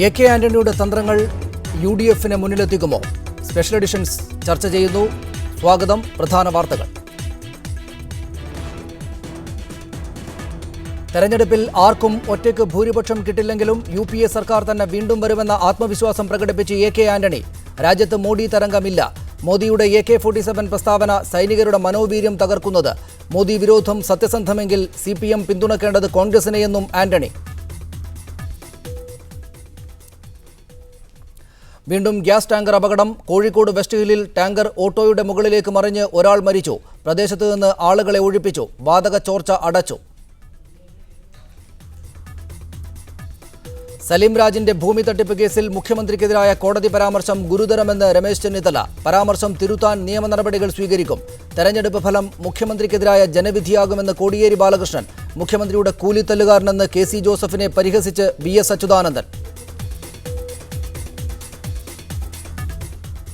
A K ആന്റണിയുടെ തന്ത്രങ്ങൾ UDF-നെ മുന്നിലെത്തിക്കുമോ? Special editions ചർച്ച ചെയ്യുന്നു. സ്വാഗതം. പ്രധാന വാർത്തകൾ. തെരഞ്ഞെടുപ്പിൽ ആർക്കും ഒറ്റയ്ക്ക് ഭൂരിപക്ഷം കിട്ടില്ലെങ്കിലും UPA സർക്കാർ തന്നെ വീണ്ടും വരുമെന്ന ആത്മവിശ്വാസം പ്രകടിപ്പിച്ച് എ കെ ആന്റണി. രാജ്യത്ത് മോഡി തരംഗമില്ല. മോദിയുടെ AK-47 പ്രസ്താവന സൈനികരുടെ മനോവീര്യം തകർക്കുന്നത്. മോദി വിരോധം സത്യസന്ധമെങ്കിൽ CPM പിന്തുണക്കേണ്ടത് കോൺഗ്രസിനെയെന്നും ആന്റണി. വീണ്ടും ഗ്യാസ് ടാങ്കർ അപകടം. കോഴിക്കോട് വെസ്റ്റ് ഹില്ലിൽ ടാങ്കർ ഓട്ടോയുടെ മുകളിലേക്ക് മറിഞ്ഞ് ഒരാൾ മരിച്ചു. പ്രദേശത്ത് നിന്ന് ആളുകളെ ഒഴിപ്പിച്ചു. വാതക ചോർച്ച അടച്ചു. സലീം രാജിന്റെ ഭൂമി തട്ടിപ്പ് കേസിൽ മുഖ്യമന്ത്രിക്കെതിരായ കോടതി പരാമർശം ഗുരുതരമെന്ന് രമേശ് ചെന്നിത്തല. പരാമർശം തിരുത്താൻ നിയമ നടപടികൾ സ്വീകരിക്കും. തെരഞ്ഞെടുപ്പ് ഫലം മുഖ്യമന്ത്രിക്കെതിരായ ജനവിധിയാകുമെന്ന് കോടിയേരി ബാലകൃഷ്ണൻ. മുഖ്യമന്ത്രിയുടെ കൂലിത്തല്ലുകാരനെന്ന് KC ജോസഫിനെ പരിഹസിച്ച് VS അച്യുതാനന്ദൻ.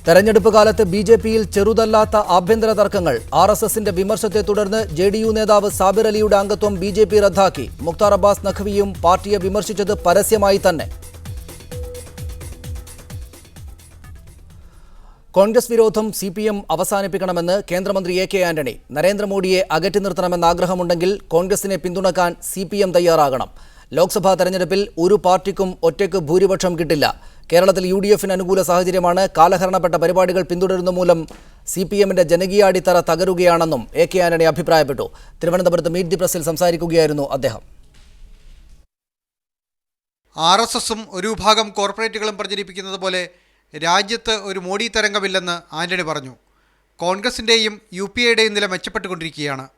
തെരഞ്ഞെടുപ്പ് കാലത്ത് BJP-യിൽ ചെറുതല്ലാത്ത ആഭ്യന്തര തർക്കങ്ങൾ. RSSന്റെ വിമർശത്തെ തുടർന്ന് JDU നേതാവ് സാബിർ അലിയുടെ അംഗത്വം BJP റദ്ദാക്കി. മുഖ്താർ അബ്ബാസ് നഖ്വിയും പാർട്ടിയെ വിമർശിച്ചത് പരസ്യമായി തന്നെ. കോൺഗ്രസ് വിരോധം CPM അവസാനിപ്പിക്കണമെന്ന് കേന്ദ്രമന്ത്രി AK ആന്റണി. നരേന്ദ്രമോദിയെ അകറ്റി നിർത്തണമെന്ന ആഗ്രഹമുണ്ടെങ്കിൽ കോൺഗ്രസിനെ പിന്തുണക്കാൻ CPM തയ്യാറാകണം. ലോക്സഭാ തെരഞ്ഞെടുപ്പിൽ ഒരു പാർട്ടിക്കും ഒറ്റയ്ക്ക് ഭൂരിപക്ഷം കിട്ടില്ല. കേരളത്തിൽ UDF-ന് അനുകൂല സാഹചര്യമാണ്. കാലഹരണപ്പെട്ട പരിപാടികൾ പിന്തുടരുന്ന മൂലം CPM-ന്റെ ജനകീയ അടിത്തറ തകരുകയാണെന്നും AK ആന്റണി അഭിപ്രായപ്പെട്ടു. തിരുവനന്തപുരത്ത് മീറ്റ് ദി പ്രസിൽ സംസാരിക്കുകയായിരുന്നു അദ്ദേഹം. RSSും ഒരു വിഭാഗം കോർപ്പറേറ്റുകളും പ്രചരിപ്പിക്കുന്നത് പോലെ രാജ്യത്ത് ഒരു മോഡി തരംഗമില്ലെന്ന് ആന്റണി പറഞ്ഞു. കോൺഗ്രസിൻ്റെയും UPA-യുടെയും നില മെച്ചപ്പെട്ടുകൊണ്ടിരിക്കുകയാണ്.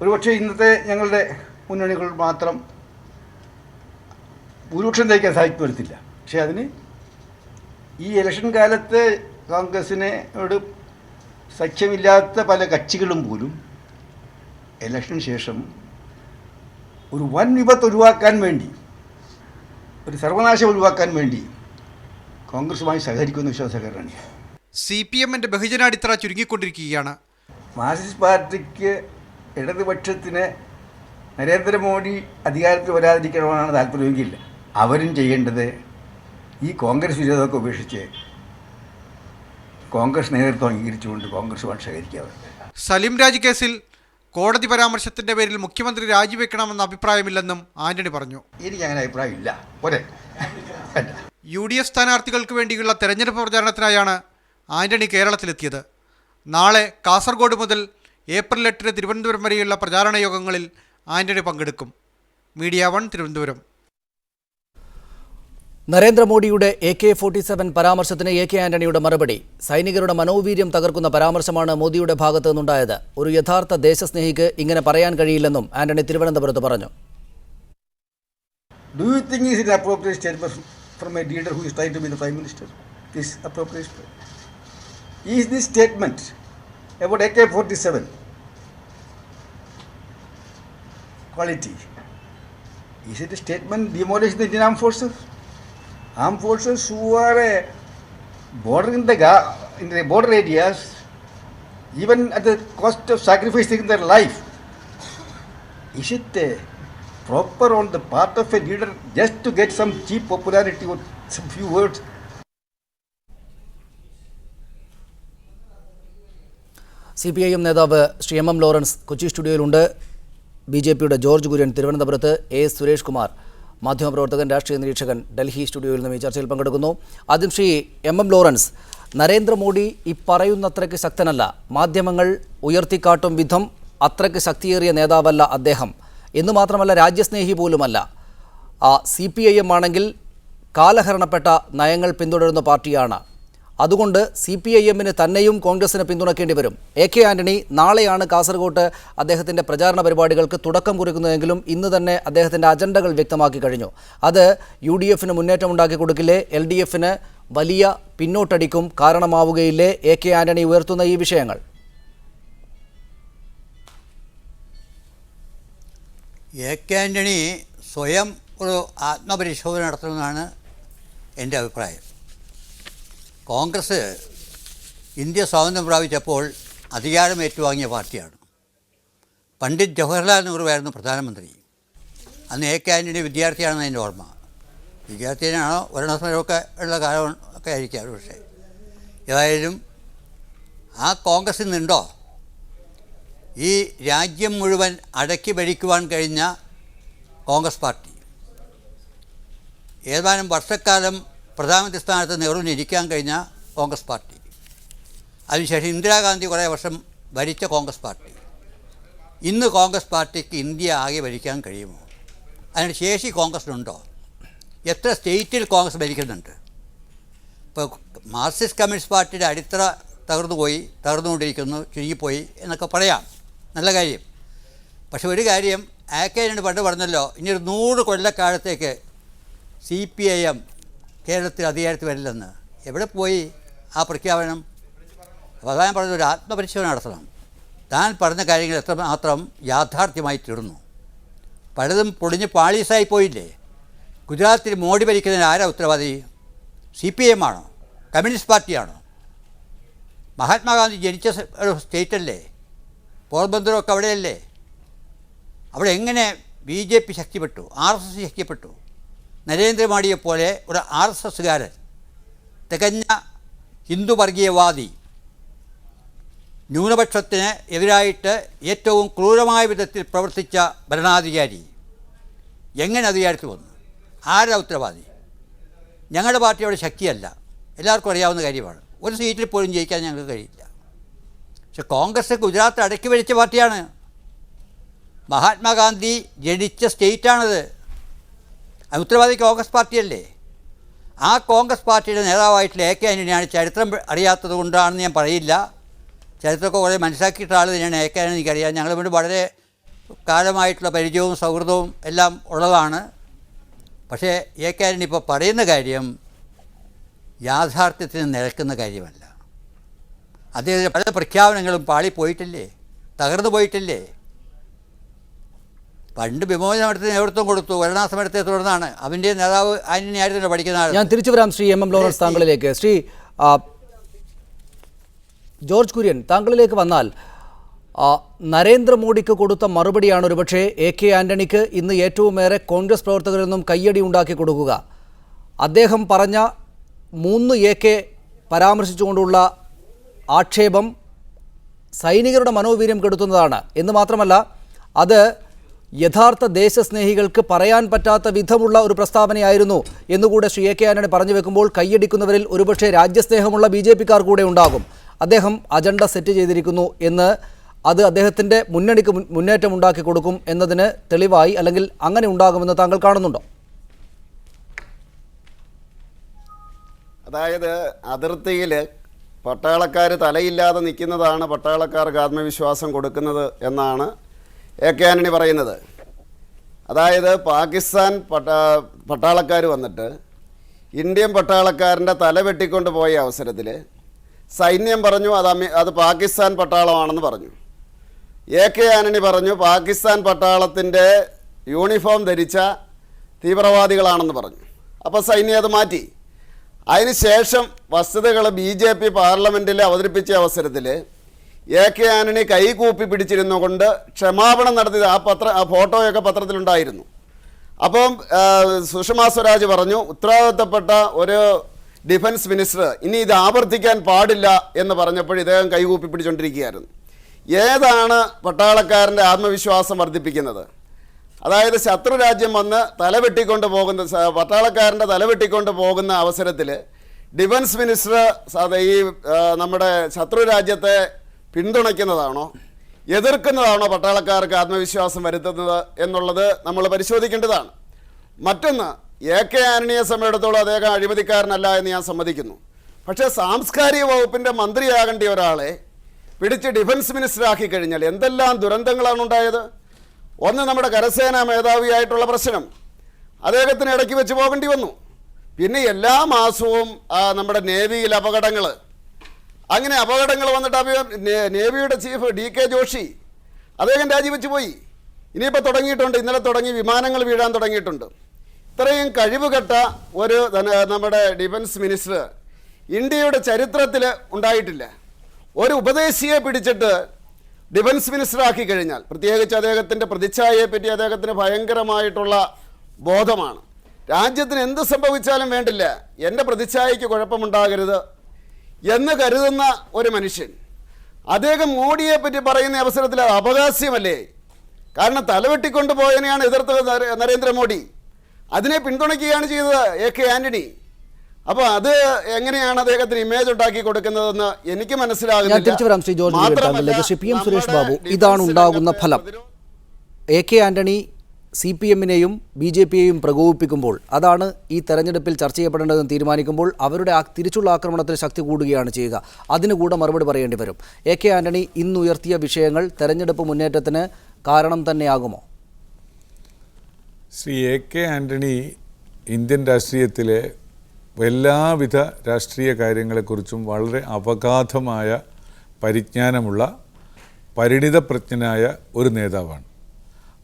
ഒരുപക്ഷെ ഇന്നത്തെ ഞങ്ങളുടെ മുന്നണികൾ മാത്രം ഭൂരിപക്ഷം തയ്ക്കാൻ സാധിക്കുമല്ല. പക്ഷേ അതിന് ഈ ഇലക്ഷൻ കാലത്ത് കോൺഗ്രസിനോട് സഖ്യമില്ലാത്ത പല കക്ഷികളും പോലും ഇലക്ഷന് ശേഷം ഒരു വൻ വിപത്ത് ഒഴിവാക്കാൻ വേണ്ടി, ഒരു സർവനാശം ഒഴിവാക്കാൻ വേണ്ടി കോൺഗ്രസുമായി സഹകരിക്കുന്ന വിശ്വാസക്കാരാണ്. CPM-ന്റെ ബഹുജനാടിത്തറ ചുരുങ്ങിക്കൊണ്ടിരിക്കുകയാണ്. മാർക്സിസ്റ്റ് പാർട്ടിക്ക് ഇടതുപക്ഷത്തിന് നരേന്ദ്രമോദി അധികാരത്തിൽ വരാതിരിക്കണമെന്നാണ് താല്പര്യമെങ്കിൽ അവരും ചെയ്യേണ്ടത് ഈ കോൺഗ്രസ് വിരോധമൊക്കെ ഉപേക്ഷിച്ച് കോൺഗ്രസ് നേതൃത്വം അംഗീകരിച്ചുകൊണ്ട് കോൺഗ്രസുമായി സഹകരിക്കാതെ. സലീം രാജ് കേസിൽ കോടതി പരാമർശത്തിൻ്റെ പേരിൽ മുഖ്യമന്ത്രി രാജിവെക്കണമെന്ന അഭിപ്രായമില്ലെന്നും ആന്റണി പറഞ്ഞു. എനിക്ക് അങ്ങനെ അഭിപ്രായമില്ല. പോരെ UDF സ്ഥാനാർത്ഥികൾക്ക് വേണ്ടിയുള്ള തെരഞ്ഞെടുപ്പ് പ്രചാരണത്തിനായാണ് ആന്റണി കേരളത്തിലെത്തിയത്. നാളെ കാസർഗോഡ് മുതൽ ഏപ്രിൽ 8 തിരുവനന്തപുരം വരെയുള്ള പ്രചാരണ യോഗങ്ങളിൽ ആന്റണി പങ്കെടുക്കും. മീഡിയ 1 തിരുവനന്തപുരം. നരേന്ദ്രമോദിയുടെ AK-47 പരാമർശത്തിന് AK ആന്റണിയുടെ മറുപടി. സൈനികരുടെ മനോവീര്യം തകർക്കുന്ന പരാമർശമാണ് മോദിയുടെ ഭാഗത്തു നിന്നുണ്ടായത്. ഒരു യഥാർത്ഥ ദേശസ്നേഹിക്ക് ഇങ്ങനെ പറയാൻ കഴിയില്ലെന്നും ആന്റണി തിരുവനന്തപുരത്ത് പറഞ്ഞു. Do you think is it appropriate statement from a leader who is trying to be the Prime Minister? This appropriate? Is this statement about AK-47 quality? Is it a statement demolishing the Indian Armed Forces? Armed forces who are bordering in the border areas, even at the cost of sacrificing their life. Is it proper on the part of a leader just to get some cheap popularity or some few words? CPIM നേതാവ് Shri MM Lawrence Kochi സ്റ്റുഡിയോയിലുണ്ട്. BJP-യുടെ ജോർജ് കുര്യൻ തിരുവനന്തപുരത്ത്, AS Suresh Kumar മാധ്യമപ്രവർത്തകൻ, രാഷ്ട്രീയ നിരീക്ഷകൻ ഡൽഹി സ്റ്റുഡിയോയിൽ നിന്നും ഈ ചർച്ചയിൽ പങ്കെടുക്കുന്നു. ആദ്യം ശ്രീ MM ലോറൻസ്, നരേന്ദ്രമോദി ഈ പറയുന്നത്രയ്ക്ക് ശക്തനല്ല. മാധ്യമങ്ങൾ ഉയർത്തിക്കാട്ടും വിധം അത്രയ്ക്ക് ശക്തിയേറിയ നേതാവല്ല അദ്ദേഹം. എന്ന് മാത്രമല്ല, രാജ്യസ്നേഹി പോലുമല്ല. CPIM ആണെങ്കിൽ കാലഹരണപ്പെട്ട നയങ്ങൾ പിന്തുടരുന്ന പാർട്ടിയാണ്. അതുകൊണ്ട് CPIM-ന് തന്നെയും കോൺഗ്രസിനെ പിന്തുണയ്ക്കേണ്ടി വരും. AK ആന്റണി നാളെയാണ് കാസർഗോട്ട് അദ്ദേഹത്തിൻ്റെ പ്രചാരണ പരിപാടികൾക്ക് തുടക്കം കുറിക്കുന്നതെങ്കിലും ഇന്ന് തന്നെ അദ്ദേഹത്തിൻ്റെ അജണ്ടകൾ വ്യക്തമാക്കി കഴിഞ്ഞു. അത് UDF-ന് മുന്നേറ്റമുണ്ടാക്കി കൊടുക്കില്ലേ? LDF-ന് വലിയ പിന്നോട്ടടിക്കും കാരണമാവുകയില്ലേ AK ആന്റണി ഉയർത്തുന്ന ഈ വിഷയങ്ങൾ? AK ആന്റണി സ്വയം ഒരു ആത്മപരിശോധന നടത്തണമെന്നാണ് എൻ്റെ അഭിപ്രായം. കോൺഗ്രസ് ഇന്ത്യ സ്വാതന്ത്ര്യം പ്രാപിച്ചപ്പോൾ അധികാരം ഏറ്റുവാങ്ങിയ പാർട്ടിയാണ്. പണ്ഡിറ്റ് ജവഹർലാൽ നെഹ്റുവായിരുന്നു പ്രധാനമന്ത്രി. അന്ന് AK ആന്റണി വിദ്യാർത്ഥിയാണെന്ന് എൻ്റെ ഓർമ്മ. വിദ്യാർത്ഥിനാണോ ഭരണസമരമൊക്കെ ഉള്ള കാലം ഒക്കെ ആയിരിക്കാം ഒരു പക്ഷേ. ഏതായാലും ആ കോൺഗ്രസ്സിൽ നിന്നുണ്ടോ ഈ രാജ്യം മുഴുവൻ അടക്കി ഭരിക്കുവാൻ കഴിഞ്ഞ കോൺഗ്രസ് പാർട്ടി? ഏതാനും വർഷക്കാലം പ്രധാനമന്ത്രി സ്ഥാനത്ത് നെഹ്റുവിന് ഇരിക്കാൻ കഴിഞ്ഞ കോൺഗ്രസ് പാർട്ടി, അതിനുശേഷം ഇന്ദിരാഗാന്ധി കുറേ വർഷം ഭരിച്ച കോൺഗ്രസ് പാർട്ടി. ഇന്ന് കോൺഗ്രസ് പാർട്ടിക്ക് ഇന്ത്യ ആകെ ഭരിക്കാൻ കഴിയുമോ? അതിന് ശേഷി കോൺഗ്രസ്സിനുണ്ടോ? എത്ര സ്റ്റേറ്റിൽ കോൺഗ്രസ് ഭരിക്കുന്നുണ്ട്? ഇപ്പോൾ മാർക്സിസ്റ്റ് കമ്മ്യൂണിസ്റ്റ് പാർട്ടിയുടെ അടിത്തറ തകർന്നുകൊണ്ടിരിക്കുന്നു, ചുരുങ്ങിപ്പോയി എന്നൊക്കെ പറയാം, നല്ല കാര്യം. പക്ഷെ ഒരു കാര്യം ആക്കൈനോട് പണ്ട് പറഞ്ഞല്ലോ, ഇനിയൊരു 100 കൊല്ലക്കാലത്തേക്ക് CPIM കേരളത്തിൽ അധികാരത്തിൽ വരില്ലെന്ന്. എവിടെ പോയി ആ പ്രഖ്യാപനം? അപ്പോൾ അതാ ഞാൻ പറഞ്ഞത്, ഒരു ആത്മപരിശോധന നടത്തണം. താൻ പറഞ്ഞ കാര്യങ്ങൾ എത്രമാത്രം യാഥാർത്ഥ്യമായി തീർന്നു. പലതും പൊളിഞ്ഞ് പാളീസായി പോയില്ലേ? ഗുജറാത്തിൽ മോഡി ഭരിക്കുന്നതിന് ആരാ ഉത്തരവാദി? CPIM ആണോ? കമ്മ്യൂണിസ്റ്റ് പാർട്ടിയാണോ? മഹാത്മാഗാന്ധി ജനിച്ച ഒരു സ്റ്റേറ്റല്ലേ? പോർബന്ദറൊക്കെ അവിടെയല്ലേ? അവിടെ എങ്ങനെ BJP ശക്തിപ്പെട്ടു, RSS ശക്തിപ്പെട്ടു? നരേന്ദ്രമോദിയെപ്പോലെ ഒരു RSSകാരൻ, തികഞ്ഞ ഹിന്ദു വർഗീയവാദി, ന്യൂനപക്ഷത്തിന് എതിരായിട്ട് ഏറ്റവും ക്രൂരമായ വിധത്തിൽ പ്രവർത്തിച്ച ഭരണാധികാരി എങ്ങനെ അധികാരത്തിൽ വന്നു? ആരാ ഉത്തരവാദി? ഞങ്ങളുടെ പാർട്ടി അവിടെ ശക്തിയല്ല, എല്ലാവർക്കും അറിയാവുന്ന കാര്യമാണ്. ഒരു സീറ്റിൽ പോലും ജയിക്കാൻ ഞങ്ങൾക്ക് കഴിയില്ല. പക്ഷെ കോൺഗ്രസ് ഗുജറാത്ത് അടക്കി ഭരിച്ച പാർട്ടിയാണ്. മഹാത്മാഗാന്ധി ജനിച്ച സ്റ്റേറ്റാണത്. അത് ഉത്തരവാദി കോൺഗ്രസ് പാർട്ടിയല്ലേ? ആ കോൺഗ്രസ് പാർട്ടിയുടെ നേതാവായിട്ടുള്ള AK ആൻ്റണിയാണ്. ചരിത്രം അറിയാത്തത് കൊണ്ടാണെന്ന് ഞാൻ പറയില്ല, ചരിത്രമൊക്കെ കുറേ മനസ്സിലാക്കിയിട്ട ആൾ തന്നെയാണ് AK ആൻ്റണി. എനിക്കറിയാം, ഞങ്ങൾ വീണ്ടും വളരെ കാലമായിട്ടുള്ള പരിചയവും സൗഹൃദവും എല്ലാം ഉള്ളതാണ്. പക്ഷേ AK ആൻ്റണി ഇപ്പോൾ പറയുന്ന കാര്യം യാഥാർത്ഥ്യത്തിന് നിരക്കുന്ന കാര്യമല്ല. അദ്ദേഹത്തിൻ്റെ പല പ്രഖ്യാപനങ്ങളും പാളിപ്പോയിട്ടില്ലേ, തകർന്നു പോയിട്ടില്ലേ? പണ്ട് വിമോചനത്തിന് നേതൃത്വം കൊടുത്തു, ഭരണസമരത്തെ തുടർന്നാണ്. അതിൻ്റെ നേതാവ് ആന്റണി ആയിരുന്നു പഠിക്കുന്ന ആൾ. ഞാൻ തിരിച്ചു വരാം ശ്രീ MM ലോറൻസ് താങ്കളിലേക്ക്. ശ്രീ ജോർജ് കുര്യൻ, താങ്കളിലേക്ക് വന്നാൽ, നരേന്ദ്രമോദിക്ക് കൊടുത്ത മറുപടിയാണ് ഒരുപക്ഷേ AK ആൻ്റണിക്ക് ഇന്ന് ഏറ്റവുമേറെ കോൺഗ്രസ് പ്രവർത്തകരിൽ നിന്നും കയ്യടി ഉണ്ടാക്കി കൊടുക്കുക. അദ്ദേഹം പറഞ്ഞ 3 AK പരാമർശിച്ചുകൊണ്ടുള്ള ആക്ഷേപം സൈനികരുടെ മനോവീര്യം കെടുത്തുന്നതാണ് എന്ന് മാത്രമല്ല, അത് യഥാർത്ഥ ദേശസ്നേഹികൾക്ക് പറയാൻ പറ്റാത്ത വിധമുള്ള ഒരു പ്രസ്താവനയായിരുന്നു എന്നുകൂടെ ശ്രീ AK ആൻ്റണി പറഞ്ഞു വെക്കുമ്പോൾ കയ്യടിക്കുന്നവരിൽ ഒരുപക്ഷെ രാജ്യസ്നേഹമുള്ള BJPക്കാർ കൂടെ ഉണ്ടാകും. അദ്ദേഹം അജണ്ട സെറ്റ് ചെയ്തിരിക്കുന്നു എന്ന്, അത് അദ്ദേഹത്തിൻ്റെ മുന്നണിക്ക് മുന്നേറ്റം ഉണ്ടാക്കി കൊടുക്കും എന്നതിന് തെളിവായി, അല്ലെങ്കിൽ അങ്ങനെ ഉണ്ടാകുമെന്ന് താങ്കൾ കാണുന്നുണ്ടോ? അതായത് അതിർത്തിയിൽ പട്ടാളക്കാർ തലയില്ലാതെ നിൽക്കുന്നതാണ് പട്ടാളക്കാർക്ക് ആത്മവിശ്വാസം കൊടുക്കുന്നത് എന്നാണ് AK ആൻ്റണി പറയുന്നത്. അതായത് പാകിസ്ഥാൻ പട്ടാളക്കാർ വന്നിട്ട് ഇന്ത്യൻ പട്ടാളക്കാരൻ്റെ തല വെട്ടിക്കൊണ്ട് പോയ അവസരത്തിൽ സൈന്യം പറഞ്ഞു അത് പാകിസ്ഥാൻ പട്ടാളമാണെന്ന് പറഞ്ഞു. AK ആൻ്റണി പറഞ്ഞു പാകിസ്ഥാൻ പട്ടാളത്തിൻ്റെ യൂണിഫോം ധരിച്ച തീവ്രവാദികളാണെന്ന് പറഞ്ഞു. അപ്പോൾ സൈന്യം അത് മാറ്റി. അതിനുശേഷം വസ്തുതകൾ BJP പാർലമെൻറ്റിൽ അവതരിപ്പിച്ച അവസരത്തിൽ AK ആൻ്റണി കൈകൂപ്പി പിടിച്ചിരുന്നുകൊണ്ട് ക്ഷമാപണം നടത്തിയത് ആ ഫോട്ടോയൊക്കെ പത്രത്തിലുണ്ടായിരുന്നു. അപ്പം സുഷമ സ്വരാജ് പറഞ്ഞു, ഉത്തരവാദിത്തപ്പെട്ട ഒരു ഡിഫൻസ് മിനിസ്റ്റർ ഇനി ഇത് ആവർത്തിക്കാൻ പാടില്ല എന്ന് പറഞ്ഞപ്പോൾ ഇദ്ദേഹം കൈകൂപ്പി പിടിച്ചുകൊണ്ടിരിക്കുകയായിരുന്നു. ഏതാണ് പട്ടാളക്കാരൻ്റെ ആത്മവിശ്വാസം വർദ്ധിപ്പിക്കുന്നത്? അതായത് ശത്രു രാജ്യം വന്ന് തലവെട്ടിക്കൊണ്ട് പോകുന്ന, പട്ടാളക്കാരൻ്റെ തലവെട്ടിക്കൊണ്ട് പോകുന്ന അവസരത്തിൽ ഡിഫൻസ് മിനിസ്റ്റർ ഈ നമ്മുടെ ശത്രു രാജ്യത്തെ പിന്തുണയ്ക്കുന്നതാണോ, എതിർക്കുന്നതാണോ പട്ടാളക്കാർക്ക് ആത്മവിശ്വാസം വരുത്തുന്നത് എന്നുള്ളത് നമ്മൾ പരിശോധിക്കേണ്ടതാണ്. മറ്റൊന്ന്, AK ആൻ്റണിയെ സംബന്ധിച്ചിടത്തോളം അദ്ദേഹം അഴിമതിക്കാരനല്ല എന്ന് ഞാൻ സമ്മതിക്കുന്നു. പക്ഷേ സാംസ്കാരിക വകുപ്പിൻ്റെ മന്ത്രിയാകേണ്ട ഒരാളെ പിടിച്ച് ഡിഫൻസ് മിനിസ്റ്ററാക്കി കഴിഞ്ഞാൽ എന്തെല്ലാം ദുരന്തങ്ങളാണ് ഉണ്ടായത്. ഒന്ന്, നമ്മുടെ കരസേനാ മേധാവിയായിട്ടുള്ള പ്രശ്നം, അദ്ദേഹത്തിന് ഇടയ്ക്ക് വെച്ച് പോകേണ്ടി വന്നു. പിന്നെ എല്ലാ മാസവും നമ്മുടെ നേവിയിൽ അപകടങ്ങൾ, അങ്ങനെ അപകടങ്ങൾ വന്നിട്ട് നേവിയുടെ ചീഫ് DK ജോഷി അദ്ദേഹം രാജിവെച്ച് പോയി. ഇനിയിപ്പോൾ തുടങ്ങിയിട്ടുണ്ട്, ഇന്നലെ തുടങ്ങി വിമാനങ്ങൾ വീഴാൻ തുടങ്ങിയിട്ടുണ്ട്. ഇത്രയും കഴിവുകെട്ട ഒരു നമ്മുടെ ഡിഫൻസ് മിനിസ്റ്റർ ഇന്ത്യയുടെ ചരിത്രത്തിൽ ഉണ്ടായിട്ടില്ല. ഒരു ഉപദേശിയെ പിടിച്ചിട്ട് ഡിഫൻസ് മിനിസ്റ്ററാക്കി കഴിഞ്ഞാൽ, പ്രത്യേകിച്ച് അദ്ദേഹത്തിൻ്റെ പ്രതിച്ഛായയെപ്പറ്റി അദ്ദേഹത്തിന് ഭയങ്കരമായിട്ടുള്ള ബോധമാണ്. രാജ്യത്തിന് എന്ത് സംഭവിച്ചാലും വേണ്ടില്ല, എൻ്റെ പ്രതിച്ഛായയ്ക്ക് കുഴപ്പമുണ്ടാകരുത് എന്ന് കരുതുന്ന ഒരു മനുഷ്യൻ അദ്ദേഹം മോഡിയെ പറ്റി പറയുന്ന അവസരത്തിൽ അത് അപഹാസ്യമല്ലേ? കാരണം തലവെട്ടിക്കൊണ്ട് പോയതിനെയാണ് എതിർത്തത് നരേന്ദ്രമോദി, അതിനെ പിന്തുണയ്ക്കുകയാണ് ചെയ്തത് AK ആന്റണി. അപ്പോൾ അത് എങ്ങനെയാണ് അദ്ദേഹത്തിന് ഇമേജ് ഉണ്ടാക്കി കൊടുക്കുന്നതെന്ന് എനിക്ക് ഞാൻ തിരിച്ചു വരാം ശ്രീ ജോർജ് കുര്യൻ. ശ്രീ PM സുരേഷ് ബാബു, ഇതാണ് ഉണ്ടാകുന്ന ഫലം. AK ആന്റണി CPM-നെയും BJP-യെയും പ്രകോപിപ്പിക്കുമ്പോൾ, അതാണ് ഈ തെരഞ്ഞെടുപ്പിൽ ചർച്ച ചെയ്യപ്പെടേണ്ടതെന്ന് തീരുമാനിക്കുമ്പോൾ അവരുടെ തിരിച്ചുള്ള ആക്രമണത്തിൽ ശക്തി കൂടുകയാണ് ചെയ്യുക. അതിന് കൂടെ മറുപടി പറയേണ്ടി വരും. AK ആന്റണി ഇന്നുയർത്തിയ വിഷയങ്ങൾ തെരഞ്ഞെടുപ്പ് മുന്നേറ്റത്തിന് കാരണം തന്നെയാകുമോ? ശ്രീ AK ആന്റണി ഇന്ത്യൻ രാഷ്ട്രീയത്തിലെ എല്ലാവിധ രാഷ്ട്രീയ കാര്യങ്ങളെക്കുറിച്ചും വളരെ അപഗാധമായ പരിജ്ഞാനമുള്ള പരിണിതപ്രജ്ഞനായ ഒരു നേതാവാണ്.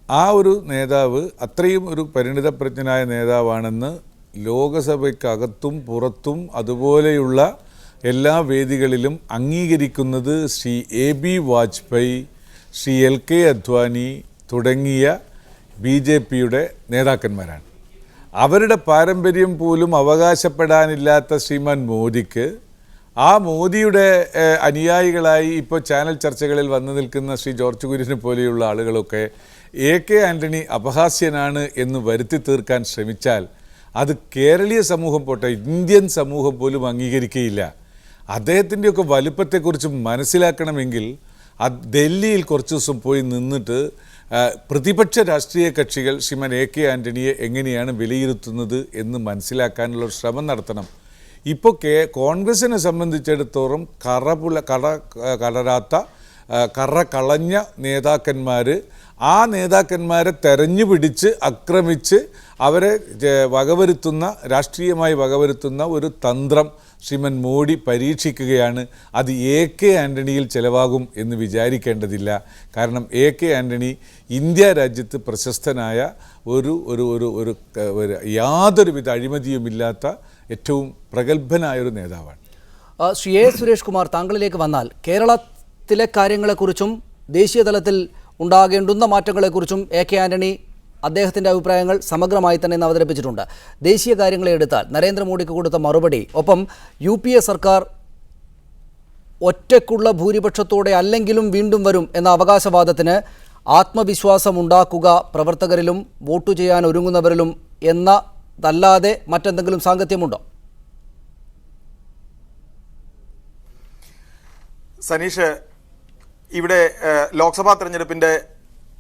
ആ ഒരു നേതാവ് അത്രയും ഒരു പരിണിതപ്രജ്ഞനായ നേതാവാണെന്ന് ലോകസഭയ്ക്കകത്തും പുറത്തും അതുപോലെയുള്ള എല്ലാ വേദികളിലും അംഗീകരിക്കുന്നത് ശ്രീ AB വാജ്പേയി, ശ്രീ LK അദ്വാനി തുടങ്ങിയ BJP-യുടെ നേതാക്കന്മാരാണ്. അവരുടെ പാരമ്പര്യം പോലും അവകാശപ്പെടാനില്ലാത്ത ശ്രീമാൻ മോദിക്ക്, ആ മോദിയുടെ അനുയായികളായി ഇപ്പോൾ ചാനൽ ചർച്ചകളിൽ വന്നു നിൽക്കുന്ന ശ്രീ ജോർജ് കുര്യനെ പോലെയുള്ള ആളുകളൊക്കെ AK ആന്റണി അപഹാസ്യനാണ് എന്ന് വരുത്തി തീർക്കാൻ ശ്രമിച്ചാൽ അത് കേരളീയ സമൂഹം പോട്ടെ, ഇന്ത്യൻ സമൂഹം പോലും അംഗീകരിക്കുകയില്ല. അദ്ദേഹത്തിൻ്റെയൊക്കെ വലുപ്പത്തെക്കുറിച്ച് മനസ്സിലാക്കണമെങ്കിൽ ഡൽഹിയിൽ കുറച്ച് ദിവസം പോയി നിന്നിട്ട് പ്രതിപക്ഷ രാഷ്ട്രീയ കക്ഷികൾ ശ്രീമാൻ AK ആന്റണിയെ എങ്ങനെയാണ് വിലയിരുത്തുന്നത് എന്ന് മനസ്സിലാക്കാനുള്ള ശ്രമം നടത്തണം. ഇപ്പോൾ കോൺഗ്രസിനെ സംബന്ധിച്ചിടത്തോളം കറ കളഞ്ഞ നേതാക്കന്മാർ, ആ നേതാക്കന്മാരെ തെരഞ്ഞു പിടിച്ച് ആക്രമിച്ച് അവരെ രാഷ്ട്രീയമായി വകവരുത്തുന്ന ഒരു തന്ത്രം ശ്രീമൻ മോഡി പരീക്ഷിക്കുകയാണ്. അത് AK ആന്റണിയിൽ ചിലവാകും എന്ന് വിചാരിക്കേണ്ടതില്ല. കാരണം AK ആന്റണി ഇന്ത്യ രാജ്യത്ത് പ്രശസ്തനായ ഒരു യാതൊരുവിധ അഴിമതിയുമില്ലാത്ത ഏറ്റവും പ്രഗത്ഭനായൊരു നേതാവാണ്. ശ്രീ A സുരേഷ് കുമാർ, താങ്കളിലേക്ക് വന്നാൽ കേരളത്തിലെ കാര്യങ്ങളെക്കുറിച്ചും ദേശീയ തലത്തിൽ ഉണ്ടാകേണ്ടുന്ന മാറ്റങ്ങളെക്കുറിച്ചും AK ആന്റണി അദ്ദേഹത്തിൻ്റെ അഭിപ്രായങ്ങൾ സമഗ്രമായി തന്നെ ഇന്ന് അവതരിപ്പിച്ചിട്ടുണ്ട്. ദേശീയ കാര്യങ്ങളെ എടുത്താൽ നരേന്ദ്രമോദിക്ക് കൊടുത്ത മറുപടി, ഒപ്പം UPA സർക്കാർ ഒറ്റയ്ക്കുള്ള ഭൂരിപക്ഷത്തോടെ അല്ലെങ്കിലും വീണ്ടും വരും എന്ന അവകാശവാദത്തിന് ആത്മവിശ്വാസം ഉണ്ടാക്കുക പ്രവർത്തകരിലും വോട്ടു ചെയ്യാൻ ഒരുങ്ങുന്നവരിലും എന്നതല്ലാതെ മറ്റെന്തെങ്കിലും സാങ്കത്യമുണ്ടോ? സനീഷ്, ഇവിടെ ലോക്സഭാ തെരഞ്ഞെടുപ്പിൻ്റെ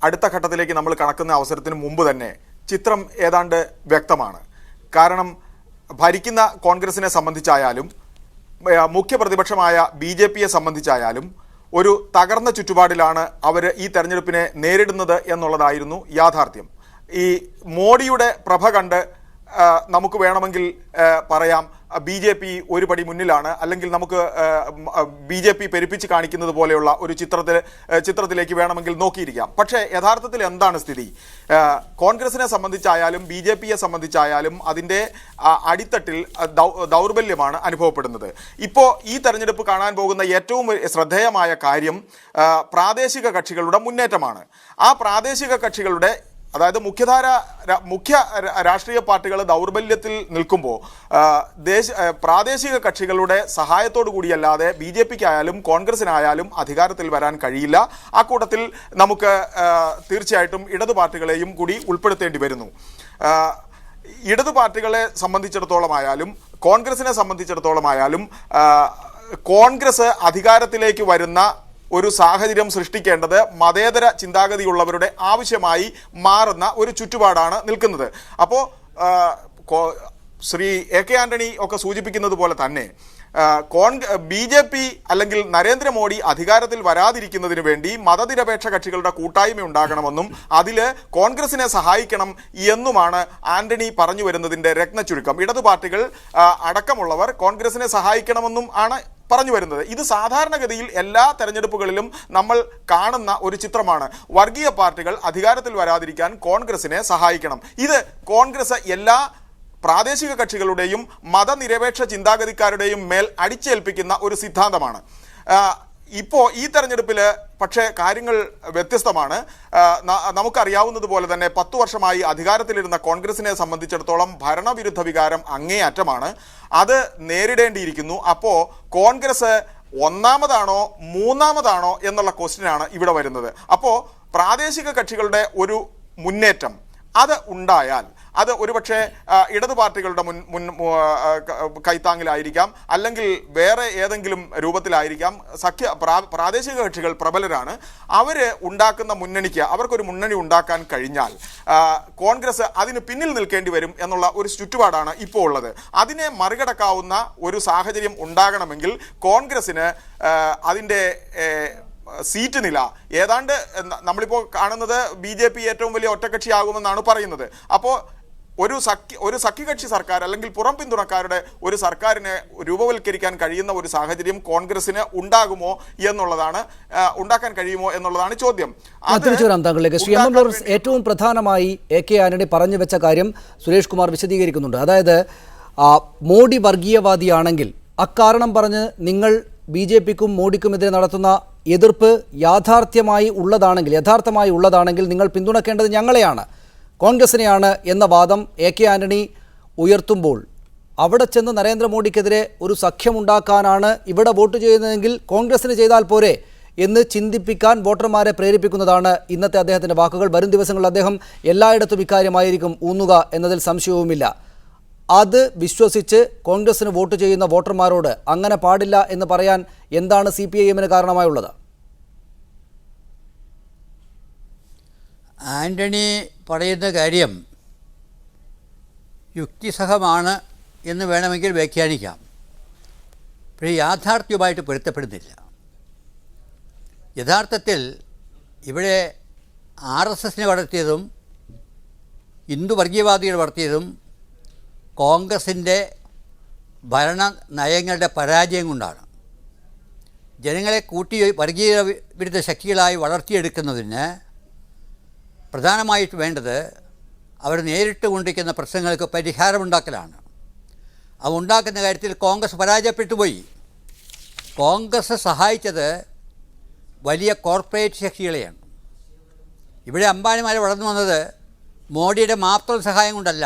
അടുത്ത ഘട്ടത്തിലേക്ക് നമ്മൾ കടക്കുന്ന അവസരത്തിന് മുമ്പ് തന്നെ ചിത്രം ഏതാണ്ട് വ്യക്തമാണ്. കാരണം ഭരിക്കുന്ന കോൺഗ്രസിനെ സംബന്ധിച്ചായാലും മുഖ്യ പ്രതിപക്ഷമായ BJP-യെ സംബന്ധിച്ചായാലും ഒരു തകർന്ന ചുറ്റുപാടിലാണ് അവർ ഈ തെരഞ്ഞെടുപ്പിനെ നേരിടുന്നത് എന്നുള്ളതായിരുന്നു യാഥാർത്ഥ്യം. ഈ മോഡിയുടെ പ്രഭ കണ്ട് നമുക്ക് വേണമെങ്കിൽ പറയാം BJP ഒരു പടി മുന്നിലാണ്, അല്ലെങ്കിൽ നമുക്ക് BJP പെരുപ്പിച്ച് കാണിക്കുന്നത് പോലെയുള്ള ഒരു ചിത്രത്തിലേക്ക് വേണമെങ്കിൽ നോക്കിയിരിക്കാം. പക്ഷേ യഥാർത്ഥത്തിൽ എന്താണ് സ്ഥിതി? കോൺഗ്രസിനെ സംബന്ധിച്ചായാലും BJP-യെ സംബന്ധിച്ചായാലും അതിൻ്റെ അടിത്തട്ടിൽ ദൗർബല്യമാണ് അനുഭവപ്പെടുന്നത്. ഇപ്പോൾ ഈ തെരഞ്ഞെടുപ്പ് കാണാൻ പോകുന്ന ഏറ്റവും ശ്രദ്ധേയമായ കാര്യം പ്രാദേശിക കക്ഷികളുടെ മുന്നേറ്റമാണ്. ആ പ്രാദേശിക കക്ഷികളുടെ, അതായത് മുഖ്യ രാഷ്ട്രീയ പാർട്ടികൾ ദൗർബല്യത്തിൽ നിൽക്കുമ്പോൾ പ്രാദേശിക കക്ഷികളുടെ സഹായത്തോടു കൂടിയല്ലാതെ BJP-ക്കായാലും കോൺഗ്രസിനായാലും അധികാരത്തിൽ വരാൻ കഴിയില്ല. ആ കൂട്ടത്തിൽ നമുക്ക് തീർച്ചയായിട്ടും ഇടതു പാർട്ടികളെയും കൂടി ഉൾപ്പെടുത്തേണ്ടി വരുന്നു. ഇടതു പാർട്ടികളെ സംബന്ധിച്ചിടത്തോളമായാലും കോൺഗ്രസിനെ സംബന്ധിച്ചിടത്തോളമായാലും കോൺഗ്രസ് അധികാരത്തിലേക്ക് വരുന്ന ഒരു സാഹചര്യം സൃഷ്ടിക്കേണ്ടത് മതേതര ചിന്താഗതിയുള്ളവരുടെ ആവശ്യമായി മാറുന്ന ഒരു ചുറ്റുപാടാണ് നിൽക്കുന്നത്. അപ്പോൾ ശ്രീ AK ആന്റണി ഒക്കെ സൂചിപ്പിക്കുന്നത് പോലെ തന്നെ BJP അല്ലെങ്കിൽ നരേന്ദ്രമോദി അധികാരത്തിൽ വരാതിരിക്കുന്നതിന് വേണ്ടി മതനിരപേക്ഷ കക്ഷികളുടെ കൂട്ടായ്മ ഉണ്ടാകണമെന്നും അതിൽ കോൺഗ്രസിനെ സഹായിക്കണം എന്നുമാണ് ആന്റണി പറഞ്ഞു വരുന്നതിൻ്റെ രത്നച്ചുരുക്കം. ഇടതു പാർട്ടികൾ അടക്കമുള്ളവർ കോൺഗ്രസിനെ സഹായിക്കണമെന്നും ആണ് പറഞ്ഞു വരുന്നത്. ഇത് സാധാരണഗതിയിൽ എല്ലാ തെരഞ്ഞെടുപ്പുകളിലും നമ്മൾ കാണുന്ന ഒരു ചിത്രമാണ്. വർഗീയ പാർട്ടികൾ അധികാരത്തിൽ വരാതിരിക്കാൻ കോൺഗ്രസിനെ സഹായിക്കണം. ഇത് കോൺഗ്രസ് എല്ലാ പ്രാദേശിക കക്ഷികളുടെയും മതനിരപേക്ഷ ചിന്താഗതിക്കാരുടെയും മേൽ അടിച്ചേൽപ്പിക്കുന്ന ഒരു സിദ്ധാന്തമാണ്. ഇപ്പോൾ ഈ തെരഞ്ഞെടുപ്പിൽ പക്ഷേ കാര്യങ്ങൾ വ്യത്യസ്തമാണ്. നമുക്കറിയാവുന്നതുപോലെ തന്നെ 10 വർഷമായി അധികാരത്തിലിരുന്ന കോൺഗ്രസിനെ സംബന്ധിച്ചിടത്തോളം ഭരണവിരുദ്ധ വികാരം അങ്ങേയറ്റമാണ്. അത് നേരിടേണ്ടിയിരിക്കുന്നു. അപ്പോൾ കോൺഗ്രസ് ഒന്നാമതാണോ മൂന്നാമതാണോ എന്നുള്ള ക്വസ്റ്റ്യനാണ് ഇവിടെ വരുന്നത്. അപ്പോൾ പ്രാദേശിക കക്ഷികളുടെ ഒരു മുന്നേറ്റം അത് ഉണ്ടായാൽ അത് ഒരുപക്ഷെ ഇടതു പാർട്ടികളുടെ കൈത്താങ്ങിലായിരിക്കാം, അല്ലെങ്കിൽ വേറെ ഏതെങ്കിലും രൂപത്തിലായിരിക്കാം. പ്രാദേശിക കക്ഷികൾ പ്രബലരാണ്. അവർ ഉണ്ടാക്കുന്ന മുന്നണിക്ക് അവർക്കൊരു മുന്നണി ഉണ്ടാക്കാൻ കഴിഞ്ഞാൽ കോൺഗ്രസ് അതിന് പിന്നിൽ നിൽക്കേണ്ടി വരും എന്നുള്ള ഒരു ചുറ്റുപാടാണ് ഇപ്പോൾ ഉള്ളത്. അതിനെ മറികടക്കാവുന്ന ഒരു സാഹചര്യം ഉണ്ടാകണമെങ്കിൽ കോൺഗ്രസിന് അതിൻ്റെ സീറ്റ് നില ഏതാണ്ട് നമ്മളിപ്പോൾ കാണുന്നത് BJP ഏറ്റവും വലിയ ഒറ്റക്കക്ഷിയാകുമെന്നാണ് പറയുന്നത്. അപ്പോൾ ഒരു സഖ്യകക്ഷി സർക്കാർ അല്ലെങ്കിൽ പുറം പിന്തുണക്കാരുടെ ഒരു സർക്കാരിനെ രൂപവൽക്കരിക്കാൻ കഴിയുന്ന ഒരു സാഹചര്യം കോൺഗ്രസിന് ഉണ്ടാകുമോ എന്നുള്ളതാണ്, ഉണ്ടാക്കാൻ കഴിയുമോ എന്നുള്ളതാണ് ചോദ്യം. താങ്കളിലേക്ക് ശ്രീ എം ലോറൻസ്, ഏറ്റവും പ്രധാനമായി AK ആന്റണി പറഞ്ഞു വെച്ച കാര്യം സുരേഷ് കുമാർ വിശദീകരിക്കുന്നുണ്ട്. അതായത് മോഡി വർഗീയവാദിയാണെങ്കിൽ അക്കാരണം പറഞ്ഞ് നിങ്ങൾ BJPക്കും മോഡിക്കുമെതിരെ നടത്തുന്ന എതിർപ്പ് യഥാർത്ഥമായി ഉള്ളതാണെങ്കിൽ നിങ്ങൾ പിന്തുണക്കേണ്ടത് ഞങ്ങളെയാണ്, കോൺഗ്രസിനെയാണ് എന്ന വാദം AK ആന്റണി ഉയർത്തുമ്പോൾ അവിടെ ചെന്ന് നരേന്ദ്രമോദിക്കെതിരെ ഒരു സഖ്യമുണ്ടാക്കാനാണ് ഇവിടെ വോട്ട് ചെയ്യുന്നതെങ്കിൽ കോൺഗ്രസിന് ചെയ്താൽ പോരെ എന്ന് ചിന്തിപ്പിക്കാൻ വോട്ടർമാരെ പ്രേരിപ്പിക്കുന്നതാണ് ഇന്നത്തെ അദ്ദേഹത്തിൻ്റെ വാക്കുകൾ. വരും ദിവസങ്ങളിൽ അദ്ദേഹം എല്ലായിടത്തും ഇക്കാര്യമായിരിക്കും ഊന്നുക എന്നതിൽ സംശയവുമില്ല. അത് വിശ്വസിച്ച് കോൺഗ്രസിന് വോട്ട് ചെയ്യുന്ന വോട്ടർമാരോട് അങ്ങനെ പാടില്ല എന്ന് പറയാൻ എന്താണ് CPIMന് കാരണമായുള്ളത്? ആൻ്റണി പറയുന്ന കാര്യം യുക്തിസഹമാണ് എന്ന് വേണമെങ്കിൽ വ്യാഖ്യാനിക്കാം. പക്ഷേ യാഥാർത്ഥ്യവുമായിട്ട് പൊരുത്തപ്പെടുന്നില്ല. യഥാർത്ഥത്തിൽ ഇവിടെ RSSനെ വളർത്തിയതും ഹിന്ദു വർഗീയവാദികൾ വളർത്തിയതും കോൺഗ്രസിൻ്റെ ഭരണ നയങ്ങളുടെ പരാജയം കൊണ്ടാണ്. ജനങ്ങളെ കൂട്ടി വർഗീയ വിരുദ്ധ ശക്തികളായി വളർത്തിയെടുക്കുന്നതിന് പ്രധാനമായിട്ട് വേണ്ടത് അവർ നേരിട്ട് കൊണ്ടിരിക്കുന്ന പ്രശ്നങ്ങൾക്ക് പരിഹാരമുണ്ടാക്കലാണ്. അത് ഉണ്ടാക്കുന്ന കാര്യത്തിൽ കോൺഗ്രസ് പരാജയപ്പെട്ടു പോയി. കോൺഗ്രസ് സഹായിച്ചത് വലിയ കോർപ്പറേറ്റ് ശക്തികളെയാണ്. ഇവിടെ അംബാനിമാരെ വളർന്നു വന്നത് മോഡിയുടെ മാത്രം സഹായം കൊണ്ടല്ല.